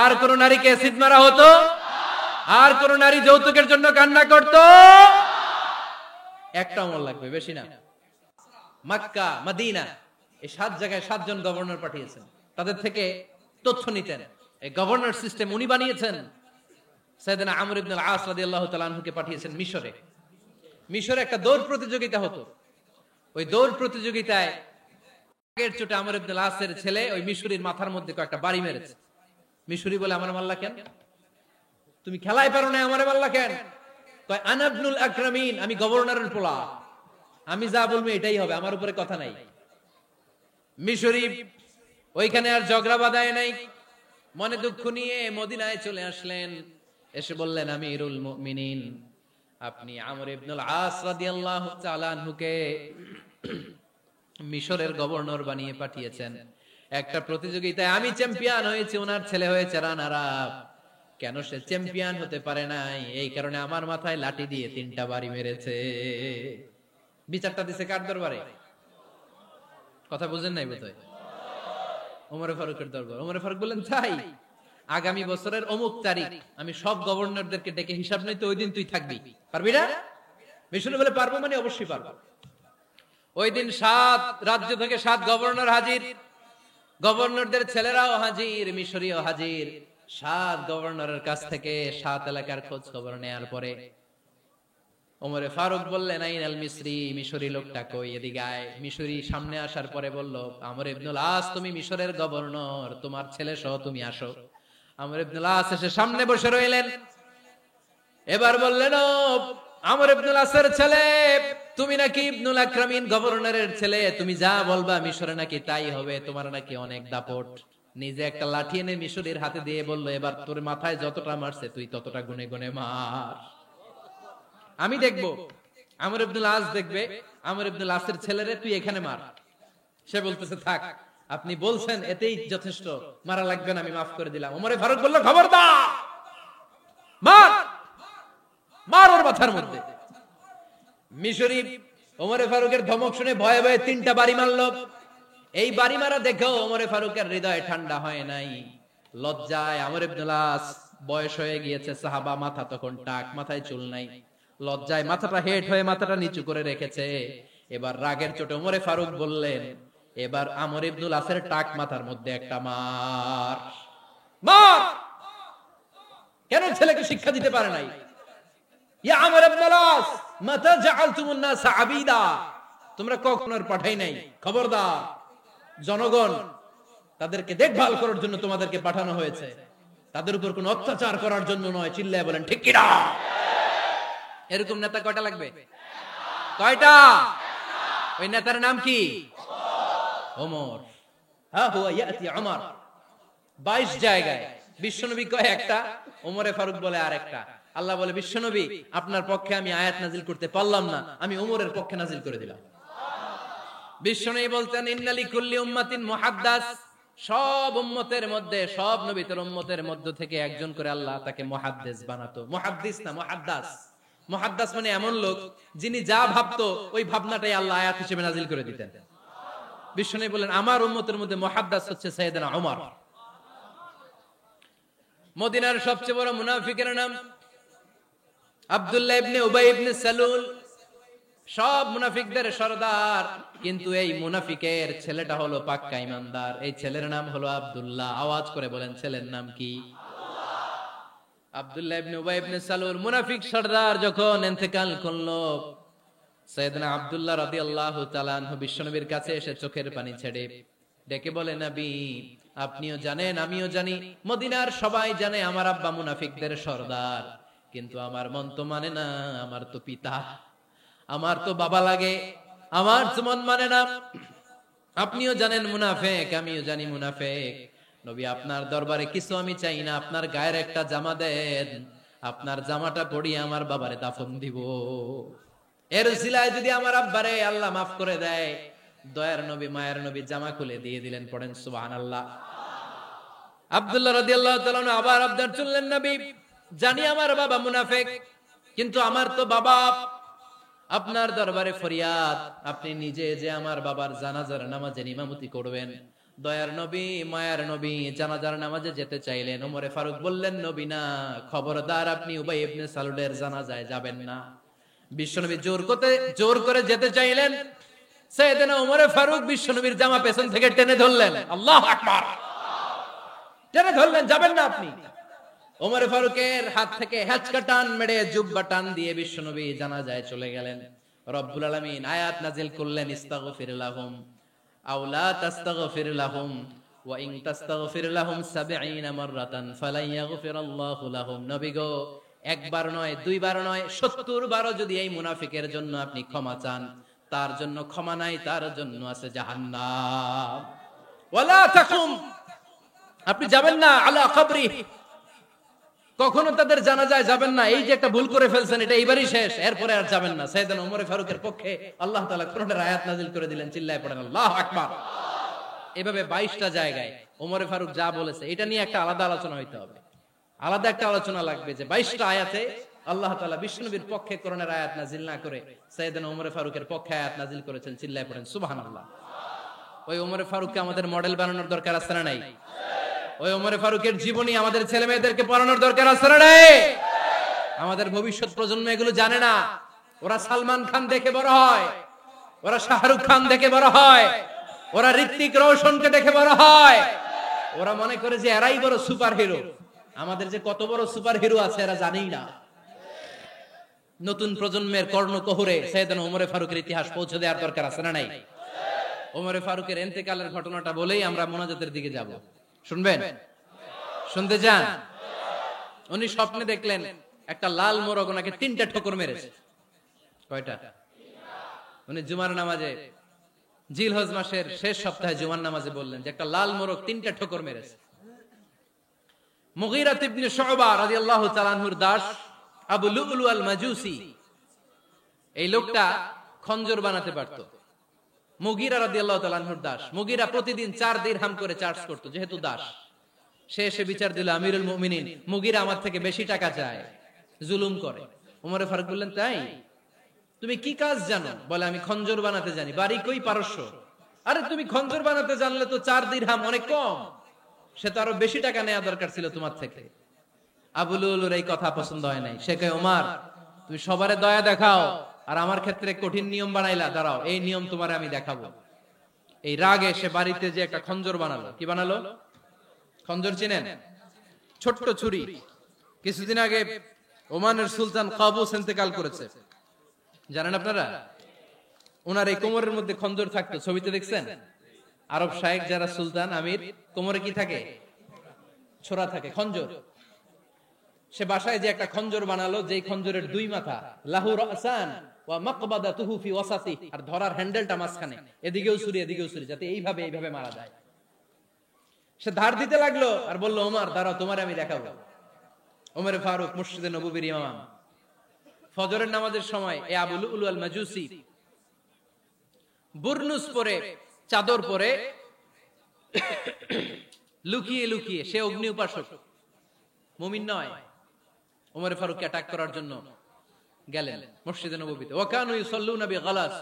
আর কোন নারীকে অ্যাসিড মারা হতো, আর কোন নারী যৌতুকের জন্য কান্না করত? একটা আমল লাগবে, বেশি না। মক্কা, মদিনা, এই 7 জায়গায় 7 জন গভর্নর পাঠিয়েছেন, তাদের থেকে তথ্য নিতেন। এই গভর্নর সিস্টেম উনি বানিয়েছেন। সাইয়েদনা আমর ইবনে আল-আস রাদিয়াল্লাহু তাআলা আনহুকে পাঠিয়েছেন মিশরে। মিশরে একটা দৌড় প্রতিযোগিতা হতো। ওই দৌড় প্রতিযোগিতায় আগের চোটে আমর ইবনে আল-আসের ছেলে ওই মিশরীর মাথার মধ্যে কয়েকটা বাড়ি মেরেছে। মিশরী বলে, আমার মাল্লা কেন? তুমি খেলায় পারো না, আমারে মাল্লা কেন? কয় আনা ইবনুল আকরামিন, আমি গভর্নরের পোলা, আমি যা বলবো এটাই হবে, আমার উপরে কথা নাই। মিশরী ওইখানে আর ঝগড়া বাঁধায় নাই, মনে দুঃখ নিয়ে মদিনায় চলে আসলেন। এসে বললেন, আমিরুল মুমিনিন, আপনি আমর ইবনুল আস রাদিয়াল্লাহু তাআলা আনহুকে মিশরের গভর্নর বানিয়ে পাঠিয়েছেন। একটা প্রতিযোগিতায় আমি চ্যাম্পিয়ন হয়েছি, ওনার ছেলে হয়েছে রানার আপ। কেন সে চ্যাম্পিয়ন হতে পারে নাই? এই কারণে আমার মাথায় লাঠি দিয়ে 3টা বাড়ি মেরেছে। বিচারটা দিছে কার দরবারে? কথা বুঝেন নাই বোধহয়? ওমর ফারুকের দরবার। ওমর ফারুক বললেন, তাই আগামী বছরের অমুক তারিখ আমি সব গভর্নরদেরকে ডেকে হিসাব নিতে, ওই দিন তুই থাকবি, পারবি না? মিশরে বলে, পারবো মানে অবশ্যই পারবো। ওই দিন 7 রাজ্য থেকে 7 গভর্নর হাজির, গভর্নরদের ছেলেরাও হাজির, মিশরীয় হাজির। 7 গভর্নরের কাছ থেকে 7 এলাকার খোঁজ খবর নেয়ার পরে ওমরে ফারুক বললেন, আইনাল মিসরি, মিশরী লোকটা কই, এদিকে আয়। মিশরী সামনে আসার পরে বলল, আমর ইবনুল আস, তুমি মিশরের গভর্নর, তোমার ছেলে সহ তুমি আসো। আমর ইবনুল আস এসে সামনে বসে রইলেন। এবার বললেন, ও আমর ইবনুল আসের ছেলে, তুমি নাকি ইবনুল আকরামিন গভর্নরের ছেলে, তুমি যা বলবা মিশরে নাকি তাই হবে, তোমার নাকি অনেক দাপট। নিজে একটা লাঠি এনে মিশরীর হাতে দিয়ে বলল, এবার তোর মাথায় যতটা মারছে তুই ততটা গুনে গুনে মার, আমি দেখবো। আমর ইবনুল আস দেখবে, আমর ইবনুল আসের ছেলেরে তুই এখানে মার। সে বলতেছে, থাক, আপনি বলছেন এতেই যথেষ্ট, মারা লাগবে না, আমি মাফ করে দিলাম। ওমরে ফারুক বলল, খবরদার, মার, মার ওর মাথার মধ্যে। মিশরী ওমরে ফারুকের ধমক শুনে ভয়ে ভয়ে 3টা বাড়ি মারলো। এই বাড়ি মারা দেখেও ওমরে ফারুকের হৃদয় ঠান্ডা হয় নাই। লজ্জায় আমর ইবনুল আস, বয়স হয়ে গিয়েছে সাহাবা, মাথা তখন টাক, মাথায় চুল নাই, লজ্জায় মাথাটা হেট হয়ে মাথাটা নিচু করে রেখেছে। এবার রাগের চোটে ওমরে ফারুক বললেন, এবার আমর ইবনুল আসের টাক মাথার মধ্যে একটা মার, মার। কেন ছেলেকে শিক্ষা দিতে পারে নাই? ইয়া আমর ইবনুল আস, মাতা জাআলতুমুন নাস আবিদা, তোমরা কখনো পাঠাই নাই, খবরদার, জনগণ তাদেরকে দেখভাল করার জন্য তোমাদেরকে পাঠানো হয়েছে, তাদের উপর কোনো অত্যাচার করার জন্য নয়। চিল্লায় বলেন ঠিক কি না? এরকম নেতা কয়টা লাগবে? কয়টা? ওই নেতার নাম কি? ওমর। হ্যাঁ, হুয়া ইয়াতি ওমর। 22 জায়গায় বিশ্বনবী কয় একটা, ওমরে ফারুক বলে আরেকটা। আল্লাহ বলে, বিশ্বনবী আপনার পক্ষে আমি আয়াত নাজিল করতে পারলাম না, আমি ওমরের পক্ষে নাজিল করে দিলাম। বিশ্বনবী বলতেন, ইন্নালি কুল্লি উম্মাতিন মুহাদ্দাস, সব উম্মতের মধ্যে, সব নবীদের উম্মতের মধ্য থেকে একজন করে আল্লাহ তাকে মুহাদ্দিস বানাতো। মুহাদ্দিস না, মুহাদ্দাস। মুহাদ্দাস মানে এমন লোক যিনি যা ভাবতো ওই ভাবনাটাই আল্লাহ আয়াত হিসেবে নাজিল করে দিতেন। বিশ্বনবী বলেন, আমার উম্মতের মধ্যে মুহাদ্দাস হচ্ছে সাইয়েদনা ওমর। মদিনার সবচেয়ে বড় মুনাফিকের নাম আব্দুল্লাহ ইবনে উবাই ইবনে সালুল। সব মুনাফিকদের সরদার, কিন্তু এই মুনাফিকের ছেলেটা হলো পাক্কা ইমানদার। এই ছেলের নাম হলো আব্দুল্লাহ। আওয়াজ করে বলেন, ছেলের নাম কি? আব্দুল্লাহ ইবনে উবাই ইবনে সালুল মুনাফিক সরদার যখন ইন্তেকাল করলো, সাইয়েদনা আব্দুল্লাহ রাদিয়াল্লাহু তাআলা আনহু বিশ্বনবীর কাছে এসে চোখের পানি ছেড়ে ডেকে বলে, নবী আপনিও জানেন আমিও জানি, মদিনার সবাই জানে আমার আব্বা মুনাফিকদের সরদার, কিন্তু আমার মন তো মানে না, আমার তো পিতা, আমার তো বাবা লাগে, আমার তো মন মানে না। আপনিও জানেন মুনাফিক, আমিও জানি মুনাফিক। নবী আপনার দরবারে কিছু আমি চাই না, আপনার গায়ের একটা জামা দেন, আপনার জামাটা পরিয়ে আমার বাবারে দাফন দিব। এর উসিলায় যদি আমার আব্বারে আল্লাহ মাফ করে দেয়, দয়ার নবী মায়ের নবী জামা খুলে দিয়ে দিলেন। পড়েন সুবহানাল্লাহ। আব্দুল্লাহ রাদিয়াল্লাহু তাআলা আবার আবদার চললেন, নবী জানি আমার বাবা মুনাফিক, কিন্তু আমার তো বাবা, আপনার দরবারে ফরিয়াদ, আপনি নিজে যে আমার বাবার জানাজার নামাজের ইমামতি করবেন। দয়ার নবী মায়ার নবী জানাজার নামাজে যেতে চাইলেন। ওমরে ফারুক বললেন, নবী না, খবরদার আপনি উবাই ইবনে সালুলের জানাজায় যাবেন না। বিশ্বনবী জোর করে যেতে চাইলেন। সাইয়েদনা ওমরে ফারুক বিশ্বনবীর জামা পেছন থেকে টেনে ধরলেন। আল্লাহু আকবার। টেনে ধরলেন, যাবেন না আপনি। ওমরে ফারুকের হাত থেকে হ্যাচকা টান মেরে জুব্বা টান দিয়ে বিশ্বনবী জানাজায় চলে গেলেন। রব্বুল আলামিন আয়াত নাজিল করলেন, ইস্তাগফির লাহুম আও লা তাস্তাগফির লাহুম ওয়া ইন তাস্তাগফির লাহুম ৭০ মাররাতান ফালান ইয়াগফিরাল্লাহু লাহুম। নবী গো, একবার নয়, দুইবার নয়, ৭০ বারও যদি এই মুনাফিকের জন্য আপনি ক্ষমা চান, তার জন্য ক্ষমা নাই, তার জন্য আছে জাহান্নাম। ওয়ালা তাকুম, আপনি যাবেন না আলা কবরি, কখনো তাদের জানাজায় যাবেন না। এই যে একটা ভুল করে ফেলছেন, এটা এইবারই শেষ, এরপরে আর যাবেন না। সাইয়েদনা ওমর ফারুকের পক্ষে আল্লাহ তাআলা কোরআনের আয়াত নাযিল করে দিলেন। চিল্লায় পড়েন আল্লাহু আকবার। এভাবে 22টা জায়গায় ওমর ফারুক যা বলেছে, এটা নিয়ে একটা আলাদা আলোচনা হইতে হবে। আলাদা একটা আলোচনা লাগবে যে 22টা আয়াতে আল্লাহ তাআলা বিশ্বনবীর পক্ষে কোরআনের আয়াত নাযিল না করে সাইয়েদনা ওমর ফারুকের পক্ষে আয়াত নাযিল করেছেন। চিল্লায় পড়েন সুবহানাল্লাহ। ওই ওমর ফারুককে আমাদের মডেল বানানোর দরকার আছে না নাই? ওই ওমরে ফারুকের জীবনী আমাদের ছেলে মেয়েদেরকে পড়ানোর দরকার আছে না নাই? আমাদের ভবিষ্যৎ প্রজন্ম এগুলো জানে না। ওরা সালমান খান দেখে বড় হয়, ওরা শাহরুখ খান দেখে বড় হয়, ওরা ঋত্বিক রোশনকে দেখে বড় হয়। ওরা মনে করে যে এরাই বড় সুপার হিরো। আমাদের যে কত বড় সুপার হিরো আছে এরা জানেই না। নতুন প্রজন্মের কর্ণকোহরে সাইয়েদনা ওমরে ফারুকের ইতিহাস পৌঁছে দেওয়ার দরকার আছে না নাই? ওমরে ফারুকের ইন্তেকালের ঘটনাটা বলেই আমরা মোনাজাতের দিকে যাব। শুনবেন? শুনতে চান? উনি স্বপ্নে দেখলেন একটা লাল মোরগ ওনাকে 3টা ঠোকর মেরেছে। কয়টা? উনি জুমার নামাজে, জিলহজ মাসের শেষ সপ্তাহে জুমার নামাজে বললেন যে একটা লাল মোরগ 3টা ঠোকর মেরেছে। মুগীরা ইবনে শুবা রাদিয়াল্লাহু তাআলা আনহুর দাস আবু লুলু আল মাজুসি, এই লোকটা খঞ্জর বানাতে পারত। মুগীরা রাদিয়াল্লাহু তাআলা আনহুর দাস। মুগীরা প্রতিদিন 4 দিরহাম করে চার্জ করত, যেহেতু দাস। সে এসে বিচার দিল, আমিরুল মুমিনিন, মুগীরা আমার থেকে বেশি টাকা চায়, জুলুম করে। ওমরে ফারুক বললেন, তাই? তুমি কি কাজ জানো? বলে, আমি খঞ্জর বানাতে জানি। বাড়ি কই? পারস্য। আরে তুমি খঞ্জর বানাতে জানলে তো 4 দিরহাম অনেক কম, সে তো আরো বেশি টাকা নেওয়া দরকার ছিল তোমার থেকে। আবু লুলুর এই কথা পছন্দ হয় নাই। সে কয়, ওমর তুমি সবারে দয়া দেখাও, আর আমার ক্ষেত্রে কঠিন নিয়ম বানাইলা, দাঁড়াও এই নিয়ম তোমারে আমি দেখাবো। এই রাগে সে বাড়িতে যে একটা খঞ্জর বানালো। কি বানালো? খঞ্জর চিনেন? ছোট্ট ছুরি। কিছুদিন আগে ওমানের সুলতান কাবুস ইন্তেকাল করেছে, জানেন আপনারা? ওনার এই কোমরের মধ্যে খঞ্জর থাকতো, ছবিতে দেখছেন? আরব শায়েখ যারা সুলতান আমির, কোমরে কি থাকে? ছোরা থাকে, খঞ্জর। সে বাসায় যে একটা খঞ্জর বানালো, যেই খঞ্জরের 2 মাথা, লাহু রাসান ওয়া মাকবাদাতুহু ফি ওয়াসাতি, আর ধরার হ্যান্ডেলটা মাঝখানে, এদিকেও ছুরি এদিকেও ছুরি, যাতে এইভাবে মারা যায়। সে ধার দিতে লাগলো আর বলল, ওমর দাঁড়াও তোমারে আমি দেখাবো। ওমর ফারুক মসজিদে নববীর ইমাম, ফজরের নামাজের সময় এই আবু লুলু আল মাজুসি বুরনুস পরে, চাদর পরে লুকিয়ে লুকিয়ে, সে অগ্নি উপাসক, মুমিন নয়, ওমরে ফারুককে অ্যাটাক করার জন্য গেলেন মসজিদে নববীতে। ওয়াকানু ইউসাল্লুনা বিগালাস,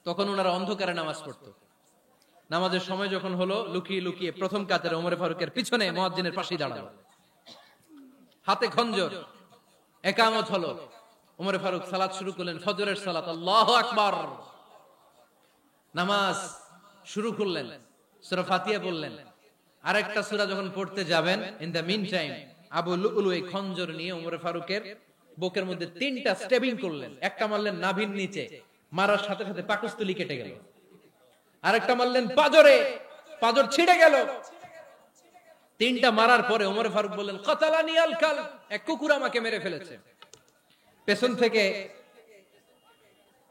তখন ওনারা অন্ধকারে নামাজ পড়তো। নামাজের সময় যখন হলো, লুকিয়ে লুকিয়ে প্রথম কাতারে ওমরে ফারুকের পিছনে মুয়াজ্জিনের পাশেই দাঁড়ালো, হাতে খঞ্জর, ইকামত হলো। ওমরে ফারুক সালাত শুরু করলেন, ফজরের সালাত, আল্লাহু আকবার। নামাজ শুরু করলেন, সূরা ফাতিহা বললেন। আরেকটা সূরা যখন পড়তে যাবেন, in the meantime Abu Lulu এই খঞ্জর নিয়ে ওমরে ফারুকের বুকের মধ্যে 3টা স্টেবিং করলেন। একটা মারলেন নাভির নিচে, মারার সাথে সাথে পাকস্থলী কেটে গেল। আরেকটা মারলেন পাজরে, পাজর ছিঁড়ে গেল। 3টা মারার পরে ওমরে ফারুক বললেন, কাতালানি আল কাল, এক কুকুর আমাকে মেরে ফেলেছে। পেছন থেকে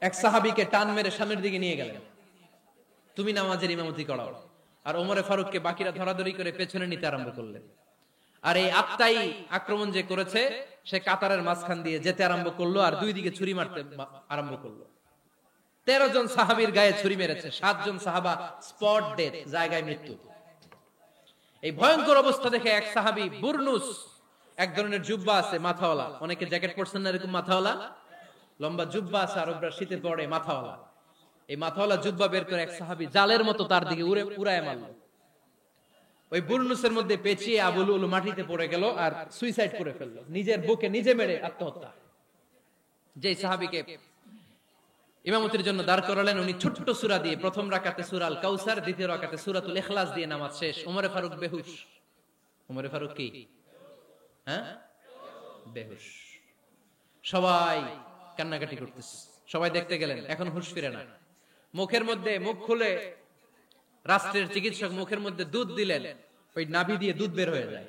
এক সাহাবীকে টান মেরে সামনের দিকে নিয়ে গেলেন, তুমি নামাজের ইমামতি করাও। আর ওমরে ফারুককে বাকিরা ধরাধরি করে পেছনে নিতে আরম্ভ করলেন। আর এই আত্মাই আক্রমণ যে করেছে, সে কাতারের মাঝখান দিয়ে যেতে আরম্ভ করলো আর 2 দিকে ছুরি মারতে আরম্ভ করলো। 13 জন সাহাবীর গায়ে ছুরি মেরেছে, 7 জন সাহাবা স্পট ডেথ, জায়গায় মৃত্যু। এই ভয়ঙ্কর অবস্থা দেখে এক সাহাবী বুরনুস, এক ধরনের জুব্বা আছে মাথাওয়ালা, অনেকে জ্যাকেট পরছেন না এরকম মাথাওয়ালা, লম্বা জুব্বা আছে, আরবরা শীতে পড়ে মাথাওয়ালা। এই মাথাওয়ালা জুব্বা বের করে এক সাহাবী জালের মতো তার দিকে উড়ায় মারলো। ওই বুরনুসের মধ্যে পেঁচিয়ে আবু লুলু মাটিতে পড়ে গেল আর সুইসাইড করে ফেললো, নিজের বুকে নিজে মেরে আত্মহত্যা। যে সাহাবীকে ইমামতির জন্য দাঁড় করালেন, উনি ছোট্ট সূরা দিয়ে, প্রথম রাকাতে সূরা আল কাউসার, দ্বিতীয় রাকাতে সূরাতুল ইখলাস দিয়ে নামাজ শেষ। ওমরে ফারুক বেহুশ। ওমরে ফারুক কি? বেহুশ। সবাই কান্নাকাটি করতেছে, সবাই দেখতে গেলেন, এখন হুঁশ ফিরে না। মুখের মধ্যে, মুখ খুলে রাষ্ট্রের চিকিৎসক মুখের মধ্যে দুধ দিলেন, ওই নাভি দিয়ে দুধ বের হয়ে যায়,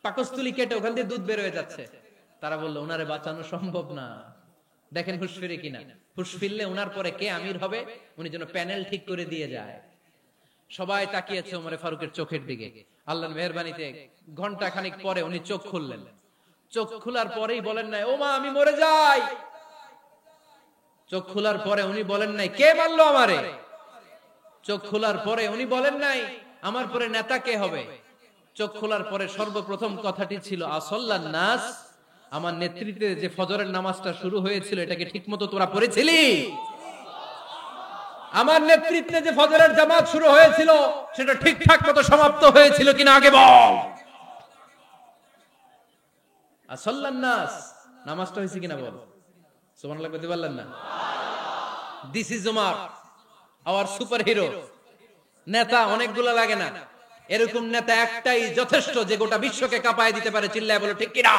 পাকস্থলী কেটে ওখান দিয়ে দুধ বের হয়ে যাচ্ছে। তারা বললো ওনারে বাঁচানো সম্ভব না, দেখেন হুঁশ ফিরে কিনা। হুঁশ ফিরলে ওনার পরে কে আমির হবে, উনি যেন প্যানেল ঠিক করে দিয়ে যায়। সবাই তাকিয়েছে ওমরে ফারুকের চোখের দিকে। আল্লাহর মেহেরবানিতে ঘন্টা খানিক পরে উনি চোখ খুললেন। চোখ খোলার পরেই বলেন নাই, ও মা আমি মরে যাই। চোখ খোলার পরে উনি বলেন নাই, কে মারলো আমারে। চোখ খোলার পরে উনি বলেন নাই, আমার পরে নেতা কে হবে। চোখ খোলার পরে সর্বপ্রথম কথাটি ছিল, আসল্লান নাস, আমার নেতৃত্বে যে ফজরের নামাজটা শুরু হয়েছিল, এটাকে ঠিক মতো তোরা পড়েছিলি? আমার নেতৃত্বে যে ফজরের জামাত শুরু হয়েছিল, সেটা ঠিকঠাক মতো সমাপ্ত হয়েছিল কিনা আগে বল। আসল্লান নাস, নামাজটা হয়েছে কিনা বল। সুবহানাল্লাহ বলতে পারলেন না? This is Umar, hour super hero. নেতা অনেকগুলো লাগে না, এরকম নেতা একটাই যথেষ্ট, যে গোটা বিশ্বকে কাঁপায় দিতে পারে। চিল্লায় বলো ঠিক কিনা?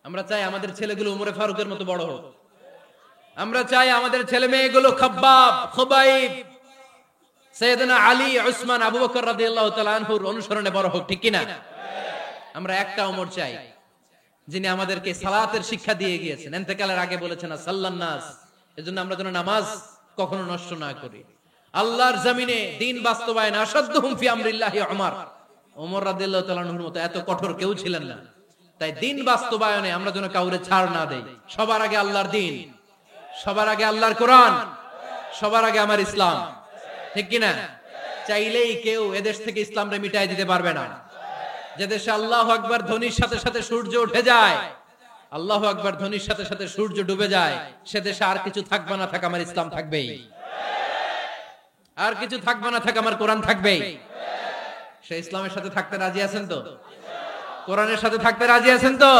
আমরা চাই আমাদের ছেলেগুলো উমরে ফারুকের মতো বড় হোক। আমরা চাই আমাদের ছেলে মেয়েগুলো খাব্বাব, খুবাইব, সাইয়েদনা আলী, উসমান, আবু বকর রাদিয়াল্লাহু তাআলা আনহুর অনুসরণে বড় হোক, ঠিক কিনা? আমরা একটা ওমর চাই, যিনি আমাদেরকে সালাতের শিক্ষা দিয়ে গিয়েছেন, ইন্তেকালের আগে বলেছেন সাল্লান নাস। এজন্য আমরা যেন নামাজ কখনো নষ্ট না করি। আল্লাহর জমিনে দ্বীন বাস্তবায়ন আসাদুহুম ফি আমরিল্লাহি উমর। ওমর রাদিয়াল্লাহু তাআলা আনহুর মতো এত কঠোর কেউ ছিলেন না। তাই দ্বীন বাস্তবায়নে আমরা যেন কাউরে ছাড় না দেই। সবার আগে আল্লাহর দ্বীন, সবার আগে আল্লাহর কোরআন, সবার আগে আমার ইসলাম, ঠিক কিনা? চাইলেই কেউ এদেশ থেকে ইসলামরে মিটাই দিতে পারবে না। যে দেশে আল্লাহু আকবার ধ্বনির সাথে সাথে সূর্য উঠে যায়, আল্লাহু আকবার ধ্বনির সাথে সাথে সূর্য ডুবে যায়, সে দেশে আর কিছু থাকবে না থাক, আমার ইসলাম থাকবেই। আর কিছু থাকবে না থাক, আমার কোরআন থাকবেই। সে ইসলামের সাথে থাকতে রাজি আছেন তো? কোরআনের সাথে থাকতে রাজি আছেন তো?